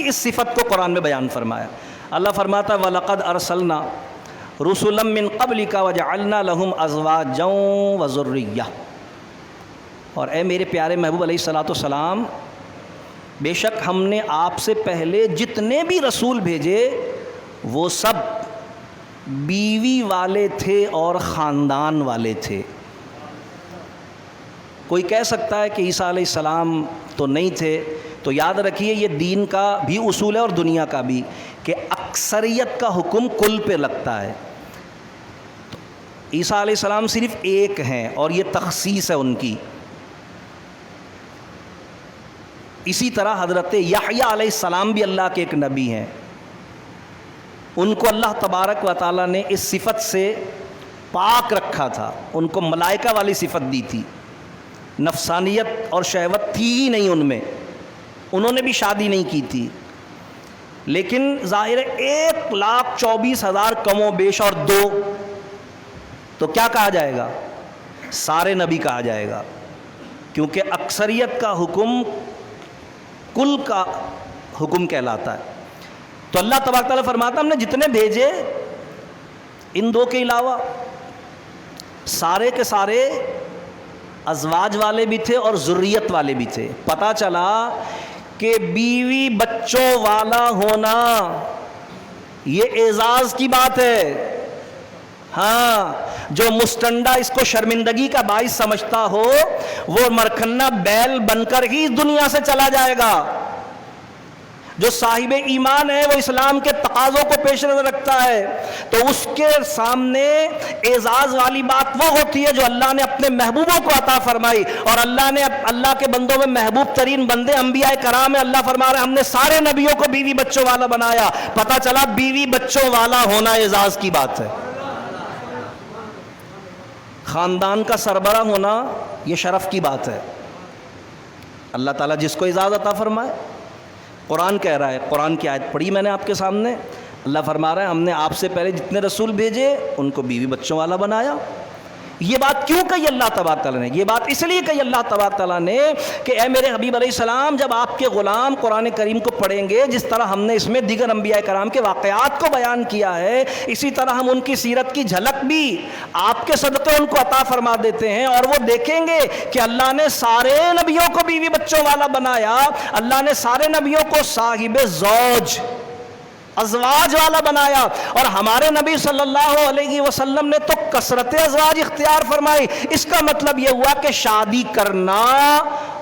اس صفت کو قرآن میں بیان فرمایا۔ اللہ فرماتا ہے وَلَقَدْ أَرْسَلْنَا رُسُلًا مِّن قَبْلِكَ وَجَعَلْنَا لَهُمْ أَزْوَاجًا وَذُرِّيَّةً، اور اے میرے پیارے محبوب علیہ الصلاۃ والسلام، بے شک ہم نے آپ سے پہلے جتنے بھی رسول بھیجے وہ سب بیوی والے تھے اور خاندان والے تھے۔ کوئی کہہ سکتا ہے کہ عیسیٰ علیہ السلام تو نہیں تھے، تو یاد رکھیے یہ دین کا بھی اصول ہے اور دنیا کا بھی کہ اکثریت کا حکم کل پہ لگتا ہے۔ عیسیٰ علیہ السلام صرف ایک ہیں اور یہ تخصیص ہے ان کی۔ اسی طرح حضرت یحییٰ علیہ السلام بھی اللہ کے ایک نبی ہیں، ان کو اللہ تبارک و تعالیٰ نے اس صفت سے پاک رکھا تھا، ان کو ملائکہ والی صفت دی تھی، نفسانیت اور شہوت تھی ہی نہیں ان میں، انہوں نے بھی شادی نہیں کی تھی، لیکن ظاہر 1,24,000 کم و بیش اور 2 تو کیا کہا جائے گا؟ سارے نبی کہا جائے گا، کیونکہ اکثریت کا حکم کل کا حکم کہلاتا ہے۔ تو اللہ تبارک تعالیٰ فرماتا ہم نے جتنے بھیجے ان دو کے علاوہ سارے کے سارے ازواج والے بھی تھے اور ذریت والے بھی تھے۔ پتہ چلا کہ بیوی بچوں والا ہونا یہ اعزاز کی بات ہے۔ ہاں، جو مستنڈا اس کو شرمندگی کا باعث سمجھتا ہو وہ مرکھنا بیل بن کر ہی اس دنیا سے چلا جائے گا۔ جو صاحب ایمان ہے وہ اسلام کے تقاضوں کو پیش نظر رکھتا ہے تو اس کے سامنے اعزاز والی بات وہ ہوتی ہے جو اللہ نے اپنے محبوبوں کو عطا فرمائی، اور اللہ نے اللہ کے بندوں میں محبوب ترین بندے انبیاء کرام ہیں۔ اللہ فرما رہے ہیں ہم نے سارے نبیوں کو بیوی بچوں والا بنایا۔ پتہ چلا بیوی بچوں والا ہونا اعزاز کی بات ہے، خاندان کا سربراہ ہونا یہ شرف کی بات ہے۔ اللہ تعالیٰ جس کو اعزاز عطا فرمائے۔ قرآن کہہ رہا ہے، قرآن کی آیت پڑھی میں نے آپ کے سامنے، اللہ فرما رہا ہے ہم نے آپ سے پہلے جتنے رسول بھیجے ان کو بیوی بچوں والا بنایا۔ یہ بات کیوں کہی اللہ تبارک تعالیٰ نے؟ یہ بات اس لیے کہی اللہ تبارک تعالیٰ نے کہ اے میرے حبیب علیہ السلام، جب آپ کے غلام قرآن کریم کو پڑھیں گے، جس طرح ہم نے اس میں دیگر انبیاء کرام کے واقعات کو بیان کیا ہے، اسی طرح ہم ان کی سیرت کی جھلک بھی آپ کے صدقے ان کو عطا فرما دیتے ہیں، اور وہ دیکھیں گے کہ اللہ نے سارے نبیوں کو بیوی بچوں والا بنایا۔ اللہ نے سارے نبیوں کو صاحب زوج، ازواج والا بنایا، اور ہمارے نبی صلی اللہ علیہ وسلم نے تو کثرت ازواج اختیار فرمائی۔ اس کا مطلب یہ ہوا کہ شادی کرنا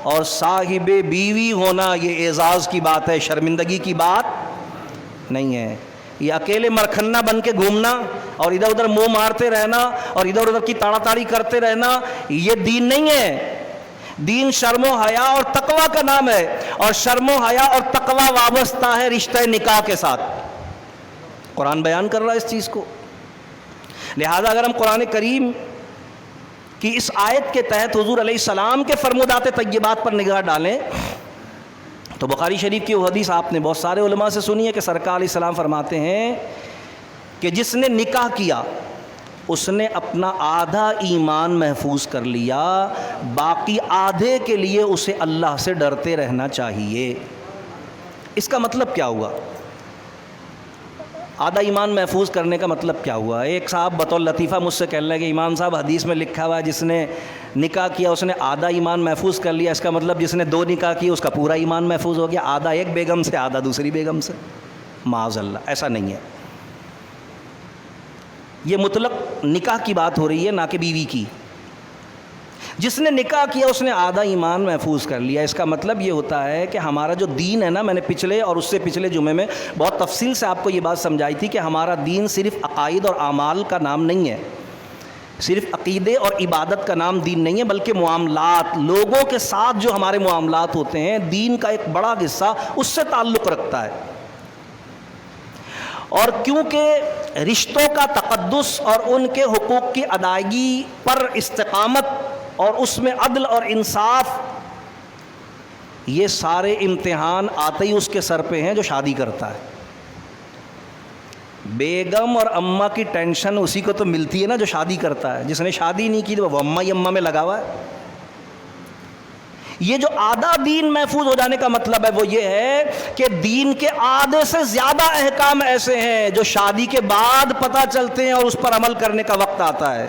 اور صاحب بیوی ہونا یہ اعزاز کی بات ہے، شرمندگی کی بات نہیں ہے۔ یہ اکیلے مرکھنا بن کے گھومنا اور ادھر ادھر منہ مارتے رہنا اور ادھر ادھر کی تاڑا تاڑی کرتے رہنا یہ دین نہیں ہے۔ دین شرم و حیا اور تقوی کا نام ہے، اور شرم و حیا اور تقوی وابستہ ہے رشتہ نکاح کے ساتھ۔ قرآن بیان کر رہا ہے اس چیز کو۔ لہذا اگر ہم قرآن کریم کی اس آیت کے تحت حضور علیہ السلام کے فرمودات طیبات پر نگاہ ڈالیں تو بخاری شریف کی وہ حدیث آپ نے بہت سارے علماء سے سنی ہے کہ سرکار علیہ السلام فرماتے ہیں کہ جس نے نکاح کیا اس نے اپنا آدھا ایمان محفوظ کر لیا، باقی آدھے کے لیے اسے اللہ سے ڈرتے رہنا چاہیے۔ اس کا مطلب کیا ہوا؟ آدھا ایمان محفوظ کرنے کا مطلب کیا ہوا؟ ایک صاحب بطور لطیفہ مجھ سے کہنے لگے امام صاحب حدیث میں لکھا ہوا ہے جس نے نکاح کیا اس نے آدھا ایمان محفوظ کر لیا، اس کا مطلب جس نے 2 نکاح کیے اس کا پورا ایمان محفوظ ہو گیا، آدھا ایک بیگم سے آدھا دوسری بیگم سے؟ معاذ اللہ، ایسا نہیں ہے۔ یہ مطلق نکاح کی بات ہو رہی ہے، نہ کہ بیوی کی۔ جس نے نکاح کیا اس نے آدھا ایمان محفوظ کر لیا۔ اس کا مطلب یہ ہوتا ہے کہ ہمارا جو دین ہے نا، میں نے پچھلے اور اس سے پچھلے جمعے میں بہت تفصیل سے آپ کو یہ بات سمجھائی تھی کہ ہمارا دین صرف عقائد اور اعمال کا نام نہیں ہے، صرف عقیدے اور عبادت کا نام دین نہیں ہے، بلکہ معاملات، لوگوں کے ساتھ جو ہمارے معاملات ہوتے ہیں، دین کا ایک بڑا حصہ اس سے تعلق رکھتا ہے۔ اور کیونکہ رشتوں کا تقدس اور ان کے حقوق کی ادائیگی پر استقامت اور اس میں عدل اور انصاف، یہ سارے امتحان آتے ہی اس کے سر پہ ہیں جو شادی کرتا ہے۔ بیگم اور اماں کی ٹینشن اسی کو تو ملتی ہے نا جو شادی کرتا ہے۔ جس نے شادی نہیں کی تو وہ اماں ہی اماں میں لگا ہوا ہے۔ یہ جو آدھا دین محفوظ ہو جانے کا مطلب ہے وہ یہ ہے کہ دین کے آدھے سے زیادہ احکام ایسے ہیں جو شادی کے بعد پتہ چلتے ہیں اور اس پر عمل کرنے کا وقت آتا ہے۔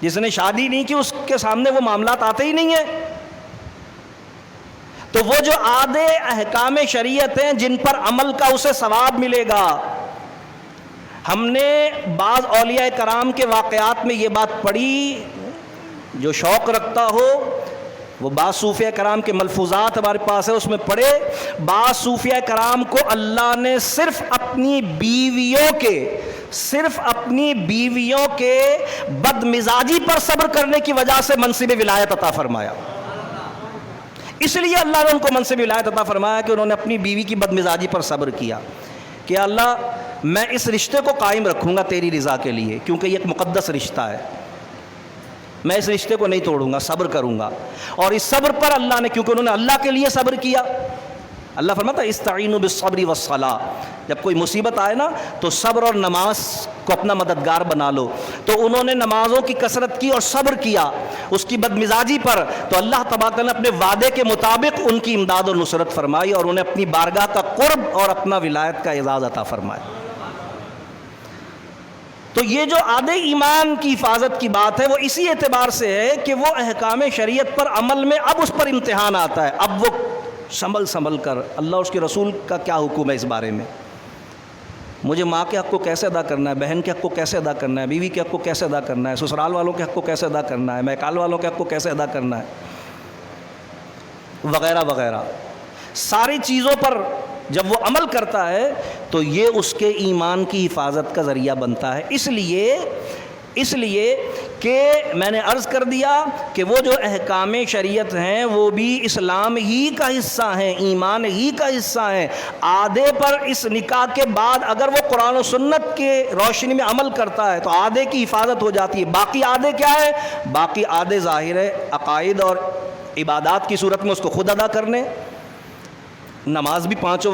جس نے شادی نہیں کی اس کے سامنے وہ معاملات آتے ہی نہیں ہیں۔ تو وہ جو آدھے احکام شریعت ہیں جن پر عمل کا اسے ثواب ملے گا، ہم نے بعض اولیاء کرام کے واقعات میں یہ بات پڑھی، جو شوق رکھتا ہو وہ بعض صوفیہ کرام کے ملفوظات ہمارے پاس ہے، اس میں پڑھے۔ بعض صوفیہ کرام کو اللہ نے صرف اپنی بیویوں کے بد مزاجی پر صبر کرنے کی وجہ سے منصب ولایت عطا فرمایا۔ اس لیے اللہ نے ان کو منصب ولایت عطا فرمایا کہ انہوں نے اپنی بیوی کی بد مزاجی پر صبر کیا کہ اللہ میں اس رشتے کو قائم رکھوں گا تیری رضا کے لیے، کیونکہ یہ ایک مقدس رشتہ ہے، میں اس رشتے کو نہیں توڑوں گا، صبر کروں گا۔ اور اس صبر پر اللہ نے، کیونکہ انہوں نے اللہ کے لیے صبر کیا، اللہ فرماتا ہے استعینوا بالصبر والصلاۃ، جب کوئی مصیبت آئے نا تو صبر اور نماز کو اپنا مددگار بنا لو. تو انہوں نے نمازوں کی کثرت کی اور صبر کیا اس کی بدمزاجی پر, تو اللہ تبارک نے اپنے وعدے کے مطابق ان کی امداد و نصرت فرمائی اور انہیں اپنی بارگاہ کا قرب اور اپنا ولایت کا اعزاز عطا فرمایا. تو یہ جو آدھے ایمان کی حفاظت کی بات ہے وہ اسی اعتبار سے ہے کہ وہ احکام شریعت پر عمل میں اب اس پر امتحان آتا ہے. اب وہ سنبھل کر اللہ اور اس کے رسول کا کیا حکم ہے اس بارے میں, مجھے ماں کے حق کو کیسے ادا کرنا ہے, بہن کے حق کو کیسے ادا کرنا ہے, بیوی کے حق کو کیسے ادا کرنا ہے, سسرال والوں کے حق کو کیسے ادا کرنا ہے, میکال والوں کے حق کو کیسے ادا کرنا ہے, وغیرہ وغیرہ. ساری چیزوں پر جب وہ عمل کرتا ہے تو یہ اس کے ایمان کی حفاظت کا ذریعہ بنتا ہے. اس لیے کہ میں نے عرض کر دیا کہ وہ جو احکام شریعت ہیں وہ بھی اسلام ہی کا حصہ ہیں, ایمان ہی کا حصہ ہیں. آدھے پر اس نکاح کے بعد اگر وہ قرآن و سنت کے روشنی میں عمل کرتا ہے تو آدھے کی حفاظت ہو جاتی ہے. باقی آدھے کیا ہے؟ باقی آدھے ظاہر ہے عقائد اور عبادات کی صورت میں اس کو خود ادا کرنے, نماز بھی 5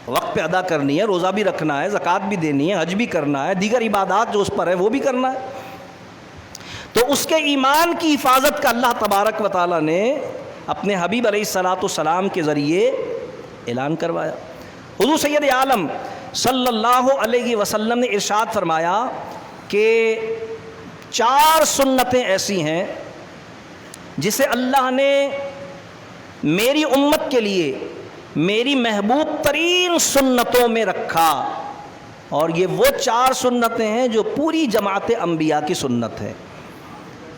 وقت پہ ادا کرنی ہے, روزہ بھی رکھنا ہے, زکوٰۃ بھی دینی ہے, حج بھی کرنا ہے, دیگر عبادات جو اس پر ہے وہ بھی کرنا ہے. تو اس کے ایمان کی حفاظت کا اللہ تبارک و تعالیٰ نے اپنے حبیب علیہ الصلاۃ والسلام کے ذریعے اعلان کروایا. حضور سید عالم صلی اللہ علیہ وسلم نے ارشاد فرمایا کہ 4 سنتیں ایسی ہیں جسے اللہ نے میری امت کے لیے میری محبوب ترین سنتوں میں رکھا, اور یہ وہ 4 سنتیں ہیں جو پوری جماعت انبیاء کی سنت ہے,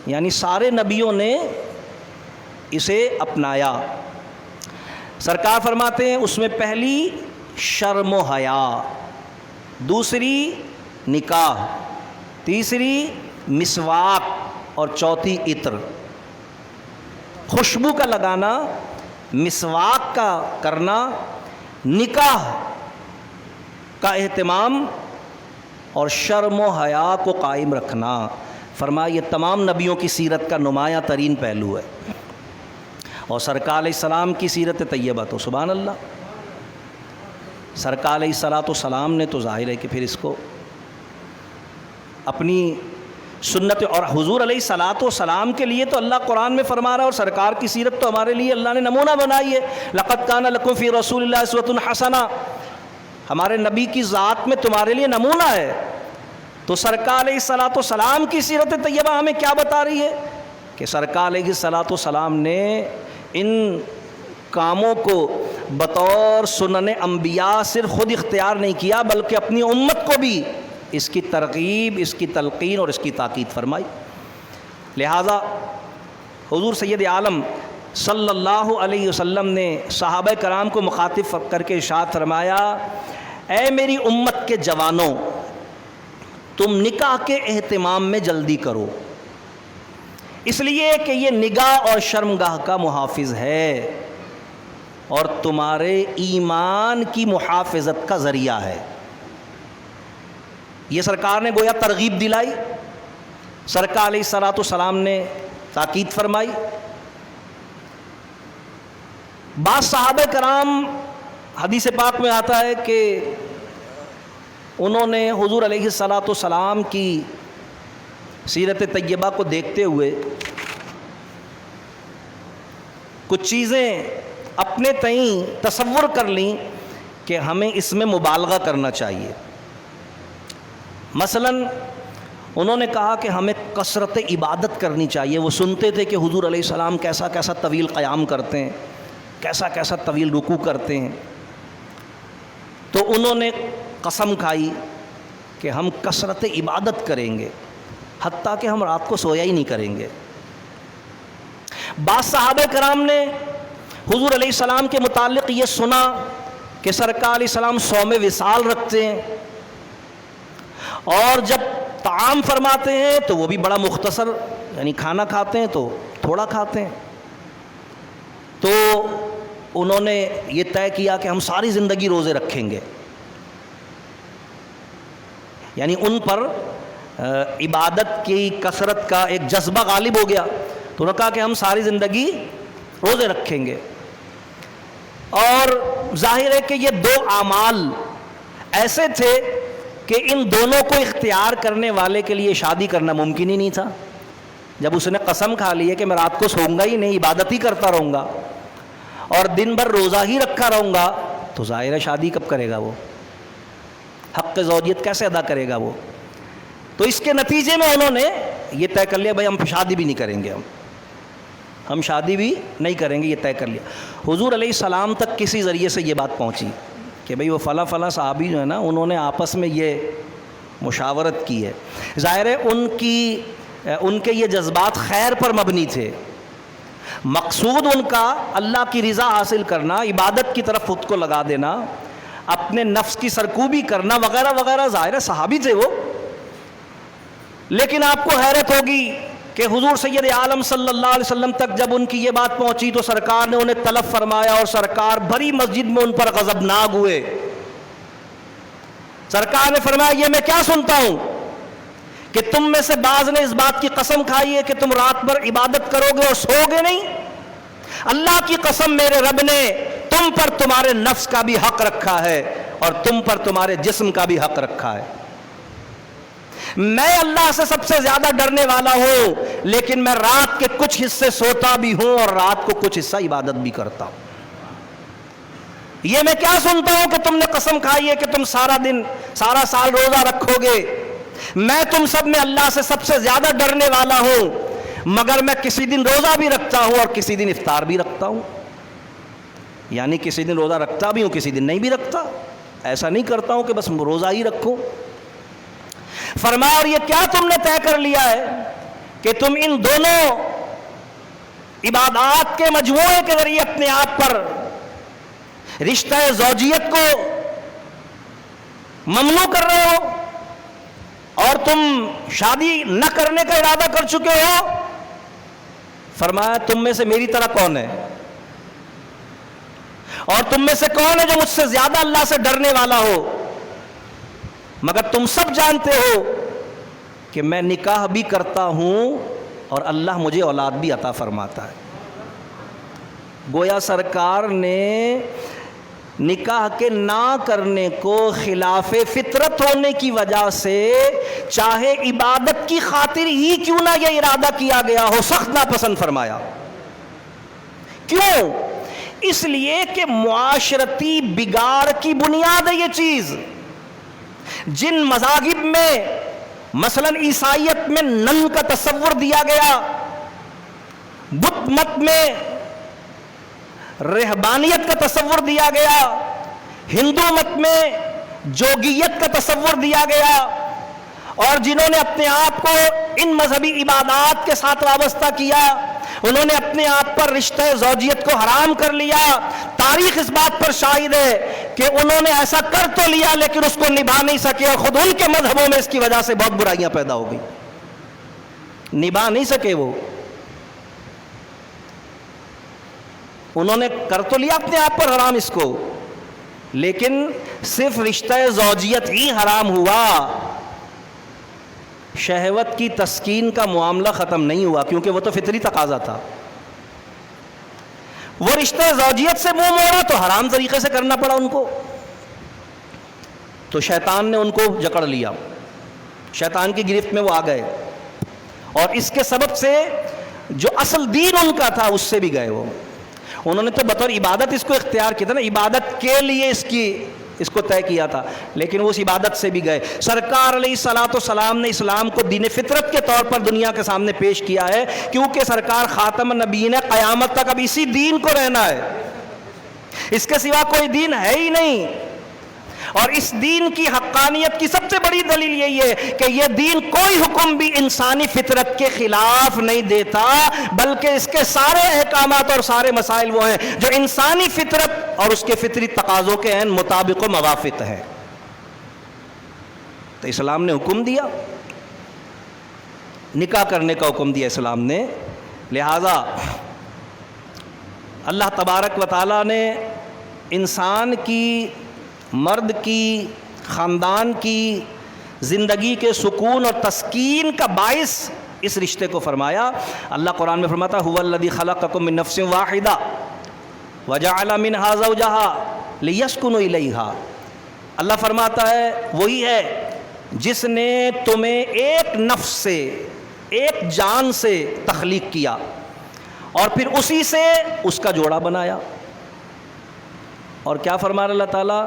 یعنی سارے نبیوں نے اسے اپنایا. سرکار فرماتے ہیں اس میں پہلی شرم و حیا, دوسری نکاح, تیسری مسواک اور چوتھی عطر. خوشبو کا لگانا, مسواک کا کرنا, نکاح کا اہتمام اور شرم و حیا کو قائم رکھنا. فرمایا یہ تمام نبیوں کی سیرت کا نمایاں ترین پہلو ہے, اور سرکار علیہ السلام کی سیرت طیبہ تو سبحان اللہ, سرکار علیہ الصلاۃ والسلام نے تو ظاہر ہے کہ پھر اس کو اپنی سنت, اور حضور علیہ الصلاۃ والسلام کے لیے تو اللہ قرآن میں فرما رہا ہے, اور سرکار کی سیرت تو ہمارے لیے اللہ نے نمونہ بنائی ہے. لقد کان لکم فی رسول اللہ اسوۃ حسنہ, ہمارے نبی کی ذات میں تمہارے لیے نمونہ ہے. تو سرکار علیہ الصلاۃ والسلام کی سیرت طیبہ ہمیں کیا بتا رہی ہے کہ سرکار علیہ الصلاۃ والسلام نے ان کاموں کو بطور سنن انبیاء صرف خود اختیار نہیں کیا بلکہ اپنی امت کو بھی اس کی ترغیب, اس کی تلقین اور اس کی تاکید فرمائی. لہذا حضور سید عالم صلی اللہ علیہ وسلم نے صحابہ کرام کو مخاطب کر کے ارشاد فرمایا, اے میری امت کے جوانوں, تم نکاح کے اہتمام میں جلدی کرو, اس لیے کہ یہ نگاہ اور شرمگاہ کا محافظ ہے اور تمہارے ایمان کی محافظت کا ذریعہ ہے. یہ سرکار نے گویا ترغیب دلائی, سرکار علیہ الصلاۃ والسلام نے تاکید فرمائی. بعض صحابہ کرام, حدیث پاک میں آتا ہے کہ انہوں نے حضور علیہ الصلاۃ والسلام کی سیرت طیبہ کو دیکھتے ہوئے کچھ چیزیں اپنے تئیں تصور کر لیں کہ ہمیں اس میں مبالغہ کرنا چاہیے. مثلا انہوں نے کہا کہ ہمیں کثرت عبادت کرنی چاہیے. وہ سنتے تھے کہ حضور علیہ السلام کیسا کیسا طویل قیام کرتے ہیں, کیسا کیسا طویل رکوع کرتے ہیں, تو انہوں نے قسم کھائی کہ ہم کثرت عبادت کریں گے حتیٰ کہ ہم رات کو سویا ہی نہیں کریں گے. بعض صحابہ کرام نے حضور علیہ السلام کے متعلق یہ سنا کہ سرکار علیہ السلام صوم وصال رکھتے ہیں, اور جب طعام فرماتے ہیں تو وہ بھی بڑا مختصر, یعنی کھانا کھاتے ہیں تو تھوڑا کھاتے ہیں. تو انہوں نے یہ طے کیا کہ ہم ساری زندگی روزے رکھیں گے, یعنی ان پر عبادت کی کثرت کا ایک جذبہ غالب ہو گیا. تو انہوں نے کہا کہ ہم ساری زندگی روزے رکھیں گے. اور ظاہر ہے کہ یہ 2 اعمال ایسے تھے کہ ان دونوں کو اختیار کرنے والے کے لیے شادی کرنا ممکن ہی نہیں تھا. جب اس نے قسم کھا لی ہے کہ میں رات کو سوؤں گا ہی نہیں, عبادت ہی کرتا رہوں گا اور دن بھر روزہ ہی رکھا رہوں گا, تو ظاہر ہے شادی کب کرے گا وہ, حق زوجیت کیسے ادا کرے گا وہ. تو اس کے نتیجے میں انہوں نے یہ طے کر لیا بھائی ہم شادی بھی نہیں کریں گے, ہم شادی بھی نہیں کریں گے, یہ طے کر لیا. حضور علیہ السلام تک کسی ذریعے سے یہ بات پہنچی کہ بھئی وہ فلاں صحابی جو ہے نا, انہوں نے آپس میں یہ مشاورت کی ہے. ظاہر ہے ان کے یہ جذبات خیر پر مبنی تھے, مقصود ان کا اللہ کی رضا حاصل کرنا, عبادت کی طرف خود کو لگا دینا, اپنے نفس کی سرکوبی کرنا وغیرہ وغیرہ. ظاہر ہے صحابی تھے وہ. لیکن آپ کو حیرت ہوگی کہ حضور سید عالم صلی اللہ علیہ وسلم تک جب ان کی یہ بات پہنچی تو سرکار نے انہیں طلب فرمایا اور سرکار بھری مسجد میں ان پر غضبناک ہوئے. سرکار نے فرمایا یہ میں کیا سنتا ہوں کہ تم میں سے بعض نے اس بات کی قسم کھائی ہے کہ تم رات بھر عبادت کرو گے اور سو گے نہیں. اللہ کی قسم میرے رب نے تم پر تمہارے نفس کا بھی حق رکھا ہے اور تم پر تمہارے جسم کا بھی حق رکھا ہے. میں اللہ سے سب سے زیادہ ڈرنے والا ہوں, لیکن میں رات کے کچھ حصے سوتا بھی ہوں اور رات کو کچھ حصہ عبادت بھی کرتا ہوں. یہ میں کیا سنتا ہوں کہ تم نے قسم کھائی ہے کہ تم سارا دن سارا سال روزہ رکھو گے. میں تم سب میں اللہ سے سب سے زیادہ ڈرنے والا ہوں, مگر میں کسی دن روزہ بھی رکھتا ہوں اور کسی دن افطار بھی رکھتا ہوں. یعنی کسی دن روزہ رکھتا بھی ہوں کسی دن نہیں بھی رکھتا, ایسا نہیں کرتا ہوں کہ بس روزہ ہی رکھو. فرمایا اور یہ کیا تم نے طے کر لیا ہے کہ تم ان دونوں عبادات کے مجموعے کے ذریعے اپنے آپ پر رشتہ زوجیت کو ممنوع کر رہے ہو اور تم شادی نہ کرنے کا ارادہ کر چکے ہو. فرمایا تم میں سے میری طرح کون ہے اور تم میں سے کون ہے جو مجھ سے زیادہ اللہ سے ڈرنے والا ہو. مگر تم سب جانتے ہو کہ میں نکاح بھی کرتا ہوں اور اللہ مجھے اولاد بھی عطا فرماتا ہے. گویا سرکار نے نکاح کے نہ کرنے کو خلاف فطرت ہونے کی وجہ سے, چاہے عبادت کی خاطر ہی کیوں نہ یہ ارادہ کیا گیا ہو, سخت ناپسند فرمایا. کیوں؟ اس لیے کہ معاشرتی بگاڑ کی بنیاد ہے یہ چیز. جن مذاہب میں مثلا عیسائیت میں نن کا تصور دیا گیا, بدھ مت میں رہبانیت کا تصور دیا گیا, ہندو مت میں جوگیت کا تصور دیا گیا, اور جنہوں نے اپنے آپ کو ان مذہبی عبادات کے ساتھ وابستہ کیا, انہوں نے اپنے آپ پر رشتہ زوجیت کو حرام کر لیا. تاریخ اس بات پر شاہد ہے کہ انہوں نے ایسا کر تو لیا لیکن اس کو نبھا نہیں سکے, اور خود ان کے مذہبوں میں اس کی وجہ سے بہت برائیاں پیدا ہو گئی. نبھا نہیں سکے وہ, انہوں نے کر تو لیا اپنے آپ پر حرام اس کو, لیکن صرف رشتہ زوجیت ہی حرام ہوا, شہوت کی تسکین کا معاملہ ختم نہیں ہوا, کیونکہ وہ تو فطری تقاضا تھا. وہ رشتہ زوجیت سے منہ موڑا تو حرام طریقے سے کرنا پڑا ان کو, تو شیطان نے ان کو جکڑ لیا, شیطان کی گرفت میں وہ آ گئے, اور اس کے سبب سے جو اصل دین ان کا تھا اس سے بھی گئے وہ. انہوں نے تو بطور عبادت اس کو اختیار کیا تھا نا, عبادت کے لیے اس کو طے کیا تھا, لیکن وہ اس عبادت سے بھی گئے. سرکار علیہ الصلوۃ والسلام نے اسلام کو دین فطرت کے طور پر دنیا کے سامنے پیش کیا ہے, کیونکہ سرکار خاتم النبیین ہے, قیامت تک اب اسی دین کو رہنا ہے, اس کے سوا کوئی دین ہے ہی نہیں. اور اس دین کی حقانیت کی سب سے بڑی دلیل یہی ہے کہ یہ دین کوئی حکم بھی انسانی فطرت کے خلاف نہیں دیتا, بلکہ اس کے سارے احکامات اور سارے مسائل وہ ہیں جو انسانی فطرت اور اس کے فطری تقاضوں کے عین مطابق و موافق ہیں. تو اسلام نے حکم دیا, نکاح کرنے کا حکم دیا اسلام نے. لہذا اللہ تبارک و تعالیٰ نے انسان کی, مرد کی, خاندان کی زندگی کے سکون اور تسکین کا باعث اس رشتے کو فرمایا. اللہ قرآن میں فرماتا ہے هو الذی خلقکم من نفس واحدہ وجعل منها زوجها لیسکنوا الیہا. اللہ فرماتا ہے وہی ہے جس نے تمہیں ایک نفس سے، ایک جان سے تخلیق کیا اور پھر اسی سے اس کا جوڑا بنایا. اور کیا فرما رہا اللہ تعالیٰ؟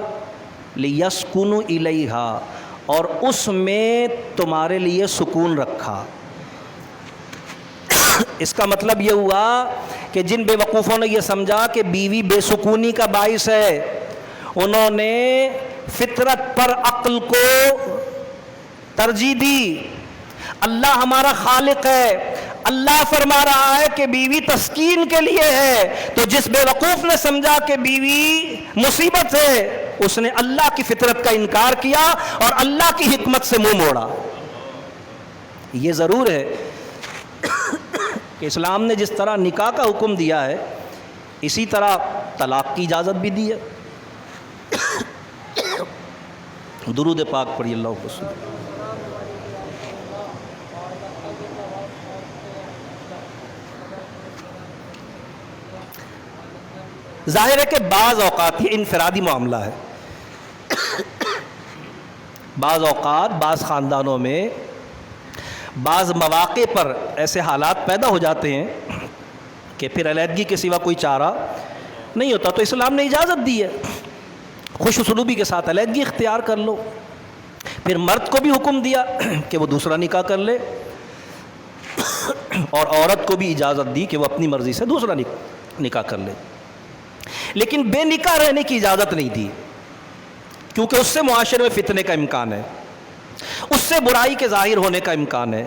لِيَسْكُنُوا إِلَيْهَا، اور اس میں تمہارے لیے سکون رکھا. اس کا مطلب یہ ہوا کہ جن بے وقوفوں نے یہ سمجھا کہ بیوی بے سکونی کا باعث ہے، انہوں نے فطرت پر عقل کو ترجیح دی. اللہ ہمارا خالق ہے، اللہ فرما رہا ہے کہ بیوی تسکین کے لیے ہے، تو جس بے وقوف نے سمجھا کہ بیوی مصیبت ہے، اس نے اللہ کی فطرت کا انکار کیا اور اللہ کی حکمت سے منہ موڑا. یہ ضرور ہے کہ اسلام نے جس طرح نکاح کا حکم دیا ہے، اسی طرح طلاق کی اجازت بھی دی ہے. درود پاک پڑھی اللہ کو سن. ظاہر ہے کہ بعض اوقات یہ انفرادی معاملہ ہے. بعض اوقات بعض خاندانوں میں بعض مواقع پر ایسے حالات پیدا ہو جاتے ہیں کہ پھر علیحدگی کے سوا کوئی چارہ نہیں ہوتا، تو اسلام نے اجازت دی ہے خوش اسلوبی کے ساتھ علیحدگی اختیار کر لو. پھر مرد کو بھی حکم دیا کہ وہ دوسرا نکاح کر لے، اور عورت کو بھی اجازت دی کہ وہ اپنی مرضی سے دوسرا نکاح کر لے. لیکن بے نکاح رہنے کی اجازت نہیں دی، کیونکہ اس سے معاشرے میں فتنے کا امکان ہے، اس سے برائی کے ظاہر ہونے کا امکان ہے،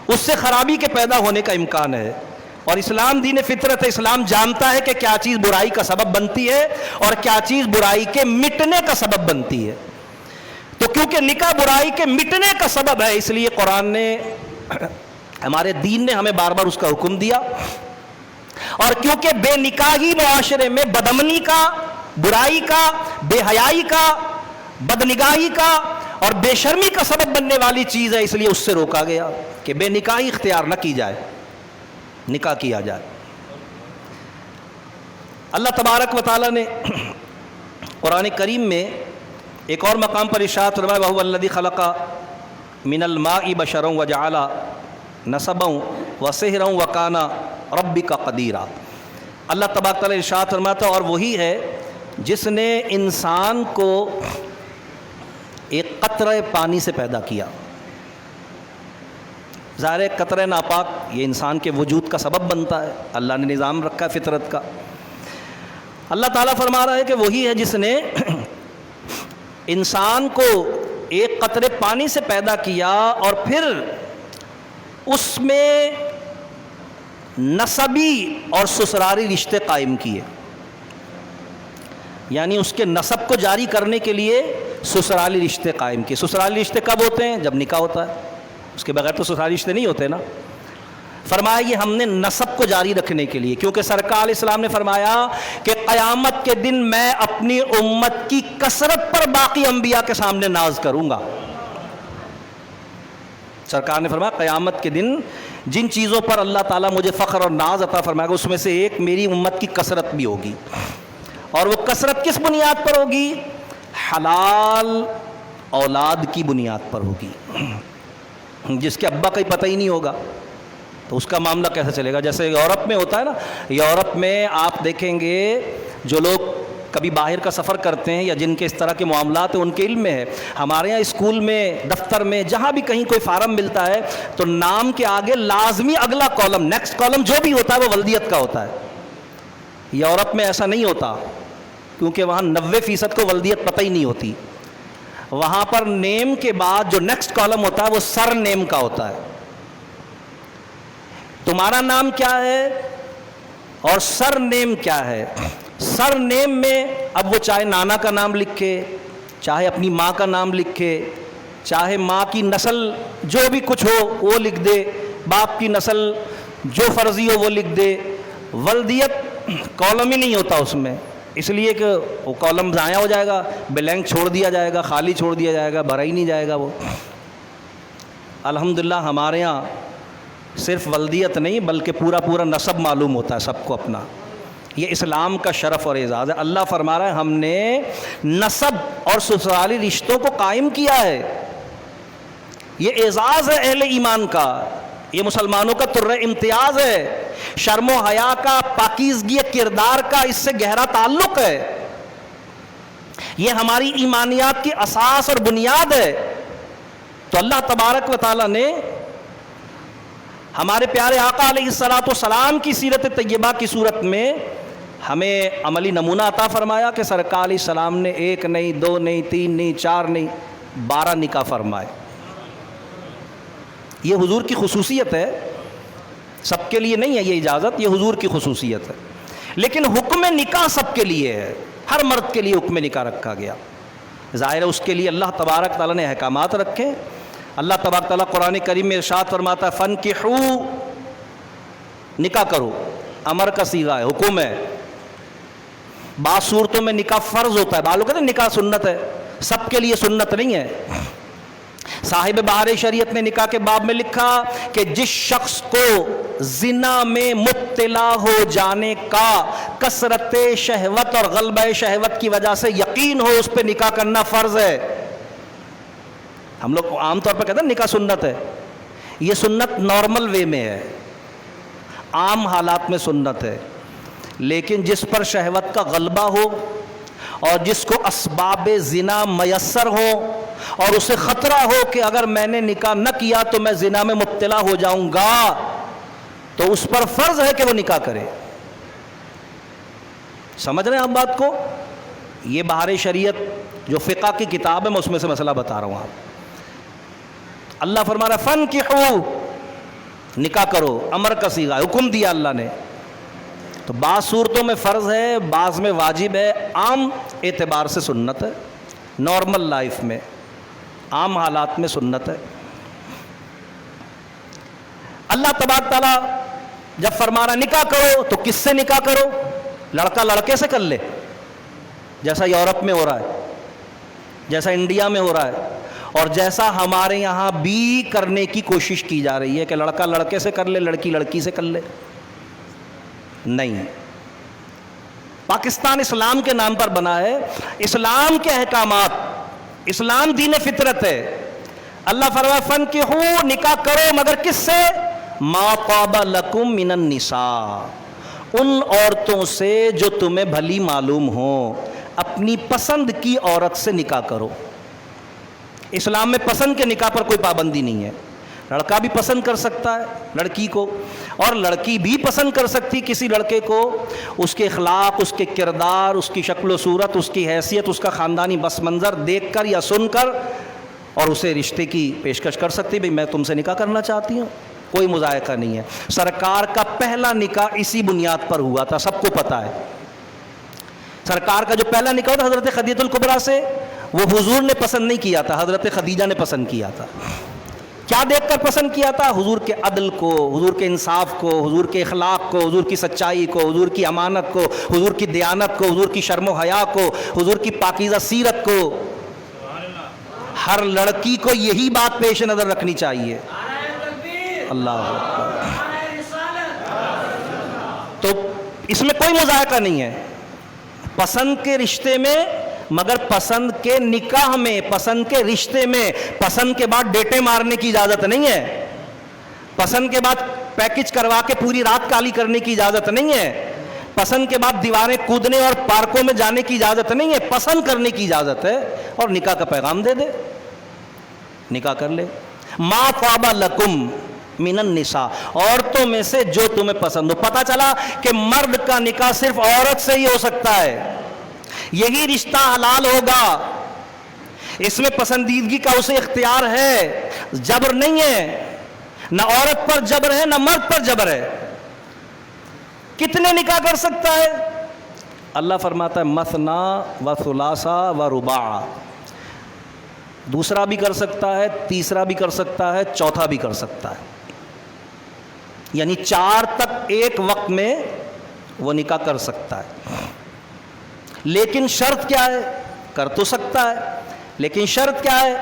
اس سے خرابی کے پیدا ہونے کا امکان ہے. اور اسلام دین فطرت ہے، اسلام جانتا ہے کہ کیا چیز برائی کا سبب بنتی ہے اور کیا چیز برائی کے مٹنے کا سبب بنتی ہے. تو کیونکہ نکاح برائی کے مٹنے کا سبب ہے، اس لیے قرآن نے، ہمارے دین نے ہمیں بار بار اس کا حکم دیا. اور کیونکہ بے نکاحی معاشرے میں بدامنی کا، برائی کا، بے حیائی کا، بدنگاہی کا اور بے شرمی کا سبب بننے والی چیز ہے، اس لیے اس سے روکا گیا کہ بے نکاحی اختیار نہ کی جائے، نکاح کیا جائے. اللہ تبارک و تعالیٰ نے قرآن کریم میں ایک اور مقام پر ارشاد فرمایا وَهُوَ الَّذِي خَلَقَ مِنَ الْمَاءِ بَشَرًا وَجَعَلَ نَسَبًا وَصِهْرًا وَكَانَ رَبِّكَ قَدِيرًا. اللہ تبارک تعالیٰ ارشاد فرماتا ہے اور وہی ہے جس نے انسان کو ایک قطرہ پانی سے پیدا کیا. ظاہر ہے قطرہ ناپاک یہ انسان کے وجود کا سبب بنتا ہے، اللہ نے نظام رکھا ہے فطرت کا. اللہ تعالیٰ فرما رہا ہے کہ وہی ہے جس نے انسان کو ایک قطرے پانی سے پیدا کیا اور پھر اس میں نسبی اور سسرالی رشتے قائم کیے. یعنی اس کے نسب کو جاری کرنے کے لیے سسرالی رشتے قائم کیے. سسرالی رشتے کب ہوتے ہیں؟ جب نکاح ہوتا ہے، اس کے بغیر تو سسرالی رشتے نہیں ہوتے نا. فرمایا یہ ہم نے نسب کو جاری رکھنے کے لیے، کیونکہ سرکار علیہ السلام نے فرمایا کہ قیامت کے دن میں اپنی امت کی کثرت پر باقی انبیاء کے سامنے ناز کروں گا. سرکار نے فرمایا قیامت کے دن جن چیزوں پر اللہ تعالیٰ مجھے فخر اور ناز عطا فرمائے گا اس میں سے ایک میری امت کی کثرت بھی ہوگی. اور وہ کثرت کس بنیاد پر ہوگی؟ حلال اولاد کی بنیاد پر ہوگی. جس کے ابا کا ہی پتہ ہی نہیں ہوگا تو اس کا معاملہ کیسے چلے گا؟ جیسے یورپ میں ہوتا ہے نا، یورپ میں آپ دیکھیں گے جو لوگ کبھی باہر کا سفر کرتے ہیں یا جن کے اس طرح کے معاملات ہیں ان کے علم میں ہے. ہمارے یہاں اسکول میں، دفتر میں، جہاں بھی کہیں کوئی فارم ملتا ہے تو نام کے آگے لازمی اگلا کالم، نیکسٹ کالم جو بھی ہوتا ہے وہ ولدیت کا ہوتا ہے. یورپ میں ایسا نہیں ہوتا، کیونکہ وہاں 90% کو ولدیت پتہ ہی نہیں ہوتی. وہاں پر نیم کے بعد جو نیکسٹ کالم ہوتا ہے وہ سر نیم کا ہوتا ہے. تمہارا نام کیا ہے اور سر نیم کیا ہے؟ سر نیم میں اب وہ چاہے نانا کا نام لکھے، چاہے اپنی ماں کا نام لکھے، چاہے ماں کی نسل جو بھی کچھ ہو وہ لکھ دے، باپ کی نسل جو فرضی ہو وہ لکھ دے. ولدیت کالم ہی نہیں ہوتا اس میں، اس لیے کہ وہ کالم ضائع ہو جائے گا، بلینک چھوڑ دیا جائے گا، خالی چھوڑ دیا جائے گا، بھرا ہی نہیں جائے گا وہ. الحمدللہ ہمارے ہاں صرف ولدیت نہیں بلکہ پورا نسب معلوم ہوتا ہے سب کو اپنا. یہ اسلام کا شرف اور اعزاز ہے۔ اللہ فرما رہا ہے ہم نے نسب اور سسرالی رشتوں کو قائم کیا ہے، یہ اعزاز ہے اہل ایمان کا، یہ مسلمانوں کا ترہ امتیاز ہے، شرم و حیا کا، پاکیزگی کردار کا اس سے گہرا تعلق ہے، یہ ہماری ایمانیات کی اساس اور بنیاد ہے۔ تو اللہ تبارک و تعالیٰ نے ہمارے پیارے آقا علیہ السلام کی سیرت طیبہ کی صورت میں ہمیں عملی نمونہ عطا فرمایا کہ سرکار علیہ السلام نے 1 نہیں 2 نہیں 3 نہیں 4 نہیں 12 نکاح فرمائے۔ یہ حضور کی خصوصیت ہے، سب کے لیے نہیں ہے یہ اجازت، یہ حضور کی خصوصیت ہے، لیکن حکم نکاح سب کے لیے ہے، ہر مرد کے لیے حکم نکاح رکھا گیا۔ ظاہر ہے اس کے لیے اللہ تبارک تعالیٰ نے احکامات رکھے۔ اللہ تبارک تعالیٰ قرآن کریم میں ارشاد فرماتا ہے فَانْكِحُوا، نکاح کرو، امر کا صیغہ ہے، حکم ہے۔ بعض صورتوں میں نکاح فرض ہوتا ہے، بعض لوگ کہتے ہیں نکاح سنت ہے، سب کے لیے سنت نہیں ہے۔ صاحب بہار شریعت نے نکاح کے باب میں لکھا کہ جس شخص کو زنا میں مبتلا ہو جانے کا کثرت شہوت اور غلبہ شہوت کی وجہ سے یقین ہو، اس پہ نکاح کرنا فرض ہے۔ ہم لوگ عام طور پر کہتے ہیں نکاح سنت ہے، یہ سنت نارمل وے میں ہے، عام حالات میں سنت ہے، لیکن جس پر شہوت کا غلبہ ہو اور جس کو اسباب زنا میسر ہو اور اسے خطرہ ہو کہ اگر میں نے نکاح نہ کیا تو میں زنا میں مبتلا ہو جاؤں گا، تو اس پر فرض ہے کہ وہ نکاح کرے۔ سمجھ رہے ہیں آپ بات کو؟ یہ بہار شریعت جو فقہ کی کتاب ہے میں اس میں سے مسئلہ بتا رہا ہوں آپ۔ اللہ فرما رہا ہے فَانْكِحُوا، نکاح کرو، امر کا صیغہ، حکم دیا اللہ نے۔ تو بعض صورتوں میں فرض ہے، بعض میں واجب ہے، عام اعتبار سے سنت ہے، نارمل لائف میں، عام حالات میں سنت ہے۔ اللہ تبارک تعالیٰ جب فرما رہا نکاح کرو تو کس سے نکاح کرو؟ لڑکا لڑکے سے کر لے، جیسا یورپ میں ہو رہا ہے، جیسا انڈیا میں ہو رہا ہے، اور جیسا ہمارے یہاں بھی کرنے کی کوشش کی جا رہی ہے کہ لڑکا لڑکے سے کر لے، لڑکی لڑکی سے کر لے۔ نہیں، پاکستان اسلام کے نام پر بنا ہے، اسلام کے احکامات، اسلام دین فطرت ہے۔ اللہ فرمایا فَانْكِحُوا، نکاح کرو، مگر کس سے؟ مَا طَابَ لَكُم مِّنَ النِّسَاءِ، ان عورتوں سے جو تمہیں بھلی معلوم ہوں، اپنی پسند کی عورت سے نکاح کرو۔ اسلام میں پسند کے نکاح پر کوئی پابندی نہیں ہے، لڑکا بھی پسند کر سکتا ہے لڑکی کو، اور لڑکی بھی پسند کر سکتی کسی لڑکے کو، اس کے اخلاق، اس کے کردار، اس کی شکل و صورت، اس کی حیثیت، اس کا خاندانی بس منظر دیکھ کر یا سن کر، اور اسے رشتے کی پیشکش کر سکتی، بھئی میں تم سے نکاح کرنا چاہتی ہوں، کوئی مذائقہ نہیں ہے۔ سرکار کا پہلا نکاح اسی بنیاد پر ہوا تھا، سب کو پتہ ہے۔ سرکار کا جو پہلا نکاح تھا حضرت خدیجہ الکبریٰ سے، وہ حضور نے پسند نہیں کیا تھا، حضرت خدیجہ نے پسند کیا تھا۔ کیا دیکھ کر پسند کیا تھا؟ حضور کے عدل کو، حضور کے انصاف کو، حضور کے اخلاق کو، حضور کی سچائی کو، حضور کی امانت کو، حضور کی دیانت کو، حضور کی شرم و حیا کو، حضور کی پاکیزہ سیرت کو۔ ہر لڑکی کو یہی بات پیش نظر رکھنی چاہیے۔ اللہ اکبر۔ تو اس میں کوئی مذائقہ نہیں ہے پسند کے رشتے میں، مگر پسند کے نکاح میں، پسند کے رشتے میں، پسند کے بعد ڈیٹیں مارنے کی اجازت نہیں ہے، پسند کے بعد پیکج کروا کے پوری رات کالی کرنے کی اجازت نہیں ہے، پسند کے بعد دیواریں کودنے اور پارکوں میں جانے کی اجازت نہیں ہے، پسند کرنے کی اجازت ہے، اور نکاح کا پیغام دے دے، نکاح کر لے۔ ما طاب لکم من النساء، عورتوں میں سے جو تمہیں پسند ہو۔ پتہ چلا کہ مرد کا نکاح صرف عورت سے ہی ہو سکتا ہے، یہی رشتہ حلال ہوگا، اس میں پسندیدگی کا اسے اختیار ہے، جبر نہیں ہے، نہ عورت پر جبر ہے نہ مرد پر جبر ہے۔ کتنے نکاح کر سکتا ہے؟ اللہ فرماتا ہے مثنا و ثلاثہ و رباع، دوسرا بھی کر سکتا ہے، تیسرا بھی کر سکتا ہے، چوتھا بھی کر سکتا ہے، یعنی 4 تک ایک وقت میں وہ نکاح کر سکتا ہے۔ لیکن شرط کیا ہے؟ کر تو سکتا ہے، لیکن شرط کیا ہے؟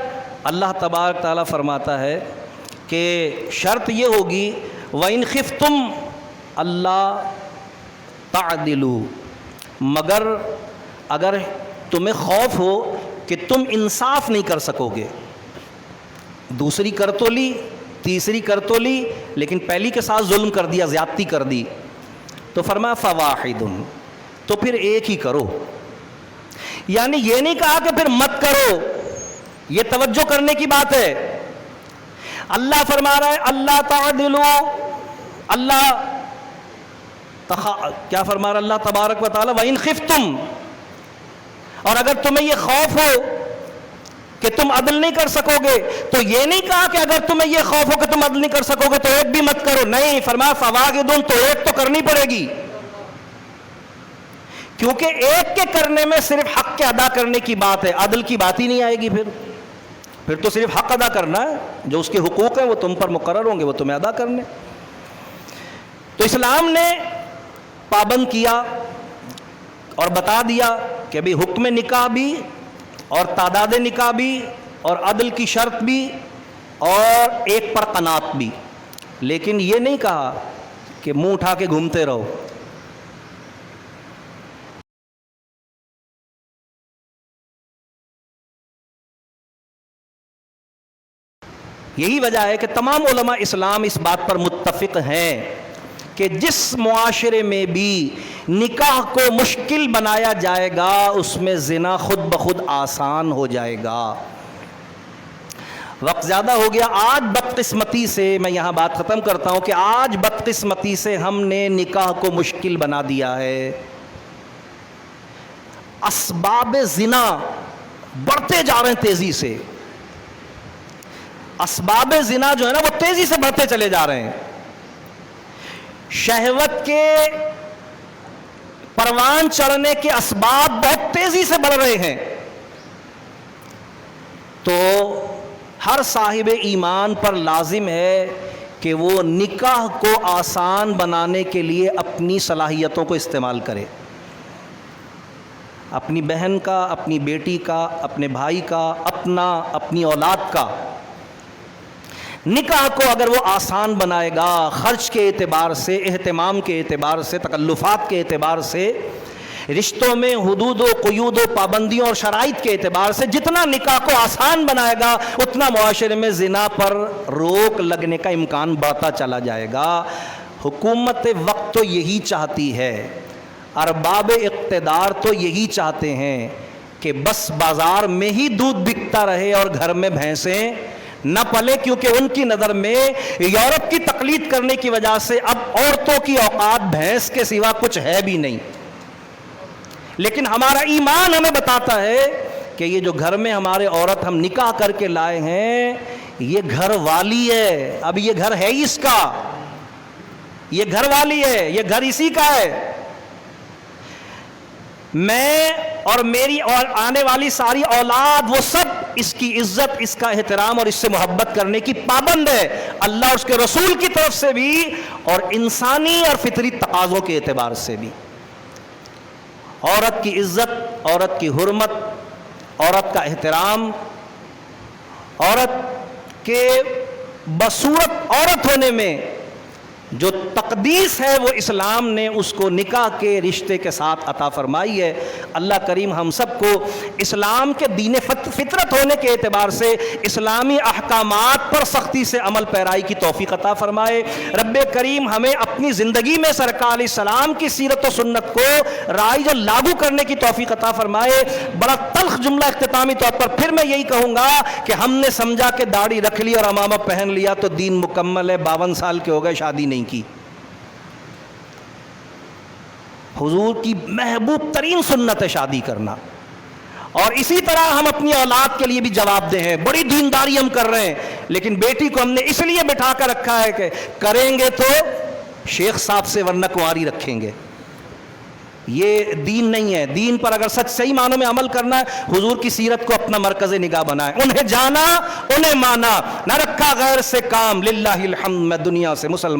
اللہ تبارک تعالیٰ فرماتا ہے کہ شرط یہ ہوگی وَإِنْ خِفْتُمْ اللہ تعدلوا، مگر اگر تمہیں خوف ہو کہ تم انصاف نہیں کر سکو گے، دوسری کر تو لی، تیسری کر تو لی، لیکن پہلی کے ساتھ ظلم کر دیا، زیادتی کر دی، تو فرمایا فواحد، تو پھر ایک ہی کرو. یعنی یہ نہیں کہا کہ پھر مت کرو، یہ توجہ کرنے کی بات ہے. اللہ فرما رہا ہے اللہ تعدلوا، اللہ کیا فرما رہا ہے اللہ تبارک و تعالی، وَإِنْ خِفْتُمْ، اور اگر تمہیں یہ خوف ہو کہ تم عدل نہیں کر سکو گے، تو یہ نہیں کہا کہ اگر تمہیں یہ خوف ہو کہ تم عدل نہیں کر سکو گے تو ایک بھی مت کرو، نہیں، فرمایا فواحد، تو ایک تو کرنی پڑے گی، کیونکہ ایک کے کرنے میں صرف حق کے ادا کرنے کی بات ہے، عدل کی بات ہی نہیں آئے گی. پھر تو صرف حق ادا کرنا ہے، جو اس کے حقوق ہیں وہ تم پر مقرر ہوں گے، وہ تمہیں ادا کرنے. تو اسلام نے پابند کیا اور بتا دیا کہ بھی حکم نکاح بھی اور تعداد نکاح بھی اور عدل کی شرط بھی اور ایک پر قناعت بھی، لیکن یہ نہیں کہا کہ منہ اٹھا کے گھومتے رہو. یہی وجہ ہے کہ تمام علماء اسلام اس بات پر متفق ہیں کہ جس معاشرے میں بھی نکاح کو مشکل بنایا جائے گا اس میں زنا خود بخود آسان ہو جائے گا. وقت زیادہ ہو گیا. آج بدقسمتی سے میں یہاں بات ختم کرتا ہوں کہ آج بدقسمتی سے ہم نے نکاح کو مشکل بنا دیا ہے. اسباب زنا بڑھتے جا رہے ہیں تیزی سے، اسباب زنا جو ہے نا وہ تیزی سے بڑھتے چلے جا رہے ہیں. شہوت کے پروان چڑھنے کے اسباب بہت تیزی سے بڑھ رہے ہیں. تو ہر صاحب ایمان پر لازم ہے کہ وہ نکاح کو آسان بنانے کے لیے اپنی صلاحیتوں کو استعمال کرے، اپنی بہن کا، اپنی بیٹی کا، اپنے بھائی کا، اپنی اولاد کا. نکاح کو اگر وہ آسان بنائے گا، خرچ کے اعتبار سے، اہتمام کے اعتبار سے، تکلفات کے اعتبار سے، رشتوں میں حدود و قیود و پابندیوں اور شرائط کے اعتبار سے جتنا نکاح کو آسان بنائے گا اتنا معاشرے میں زنا پر روک لگنے کا امکان بڑھتا چلا جائے گا. حکومت وقت تو یہی چاہتی ہے، ارباب اقتدار تو یہی چاہتے ہیں کہ بس بازار میں ہی دودھ بکتا رہے اور گھر میں بھینسیں نہ پلے، کیونکہ ان کی نظر میں یورپ کی تقلید کرنے کی وجہ سے اب عورتوں کی اوقات بھینس کے سوا کچھ ہے بھی نہیں. لیکن ہمارا ایمان ہمیں بتاتا ہے کہ یہ جو گھر میں ہمارے عورت ہم نکاح کر کے لائے ہیں یہ گھر والی ہے. اب یہ گھر ہے اس کا، یہ گھر والی ہے، یہ گھر اسی کا ہے. میں اور میری اور آنے والی ساری اولاد وہ سب اس کی عزت، اس کا احترام اور اس سے محبت کرنے کی پابند ہے، اللہ اور اس کے رسول کی طرف سے بھی اور انسانی اور فطری تقاضوں کے اعتبار سے بھی. عورت کی عزت، عورت کی حرمت، عورت کا احترام، عورت کے بصورت عورت ہونے میں جو تقدیس ہے وہ اسلام نے اس کو نکاح کے رشتے کے ساتھ عطا فرمائی ہے. اللہ کریم ہم سب کو اسلام کے دین فطرت ہونے کے اعتبار سے اسلامی احکامات پر سختی سے عمل پیرائی کی توفیق عطا فرمائے. رب کریم ہمیں اپنی زندگی میں سرکار علیہ السلام کی سیرت و سنت کو رائج اور لاگو کرنے کی توفیق عطا فرمائے. بڑا تلخ جملہ اختتامی طور پر پھر میں یہی کہوں گا کہ ہم نے سمجھا کہ داڑھی رکھ لی اور عمامہ پہن لیا تو دین مکمل ہے، 52 سال کے ہو گئے شادی نہیں کی. حضور کی محبوب ترین سنت ہے شادی کرنا، اور اسی طرح ہم اپنی اولاد کے لیے بھی جواب دہ ہیں. بڑی دینداری ہم کر رہے ہیں، لیکن بیٹی کو ہم نے اس لیے بٹھا کر رکھا ہے کہ کریں گے تو شیخ صاحب سے ورنہ کنواری رکھیں گے. یہ دین نہیں ہے. دین پر اگر سچ صحیح معنوں میں عمل کرنا ہے حضور کی سیرت کو اپنا مرکز نگاہ بنائیں. انہیں جانا، انہیں مانا، نہ رکھا غیر سے کام. للہ الحمد. میں دنیا سے مسلمان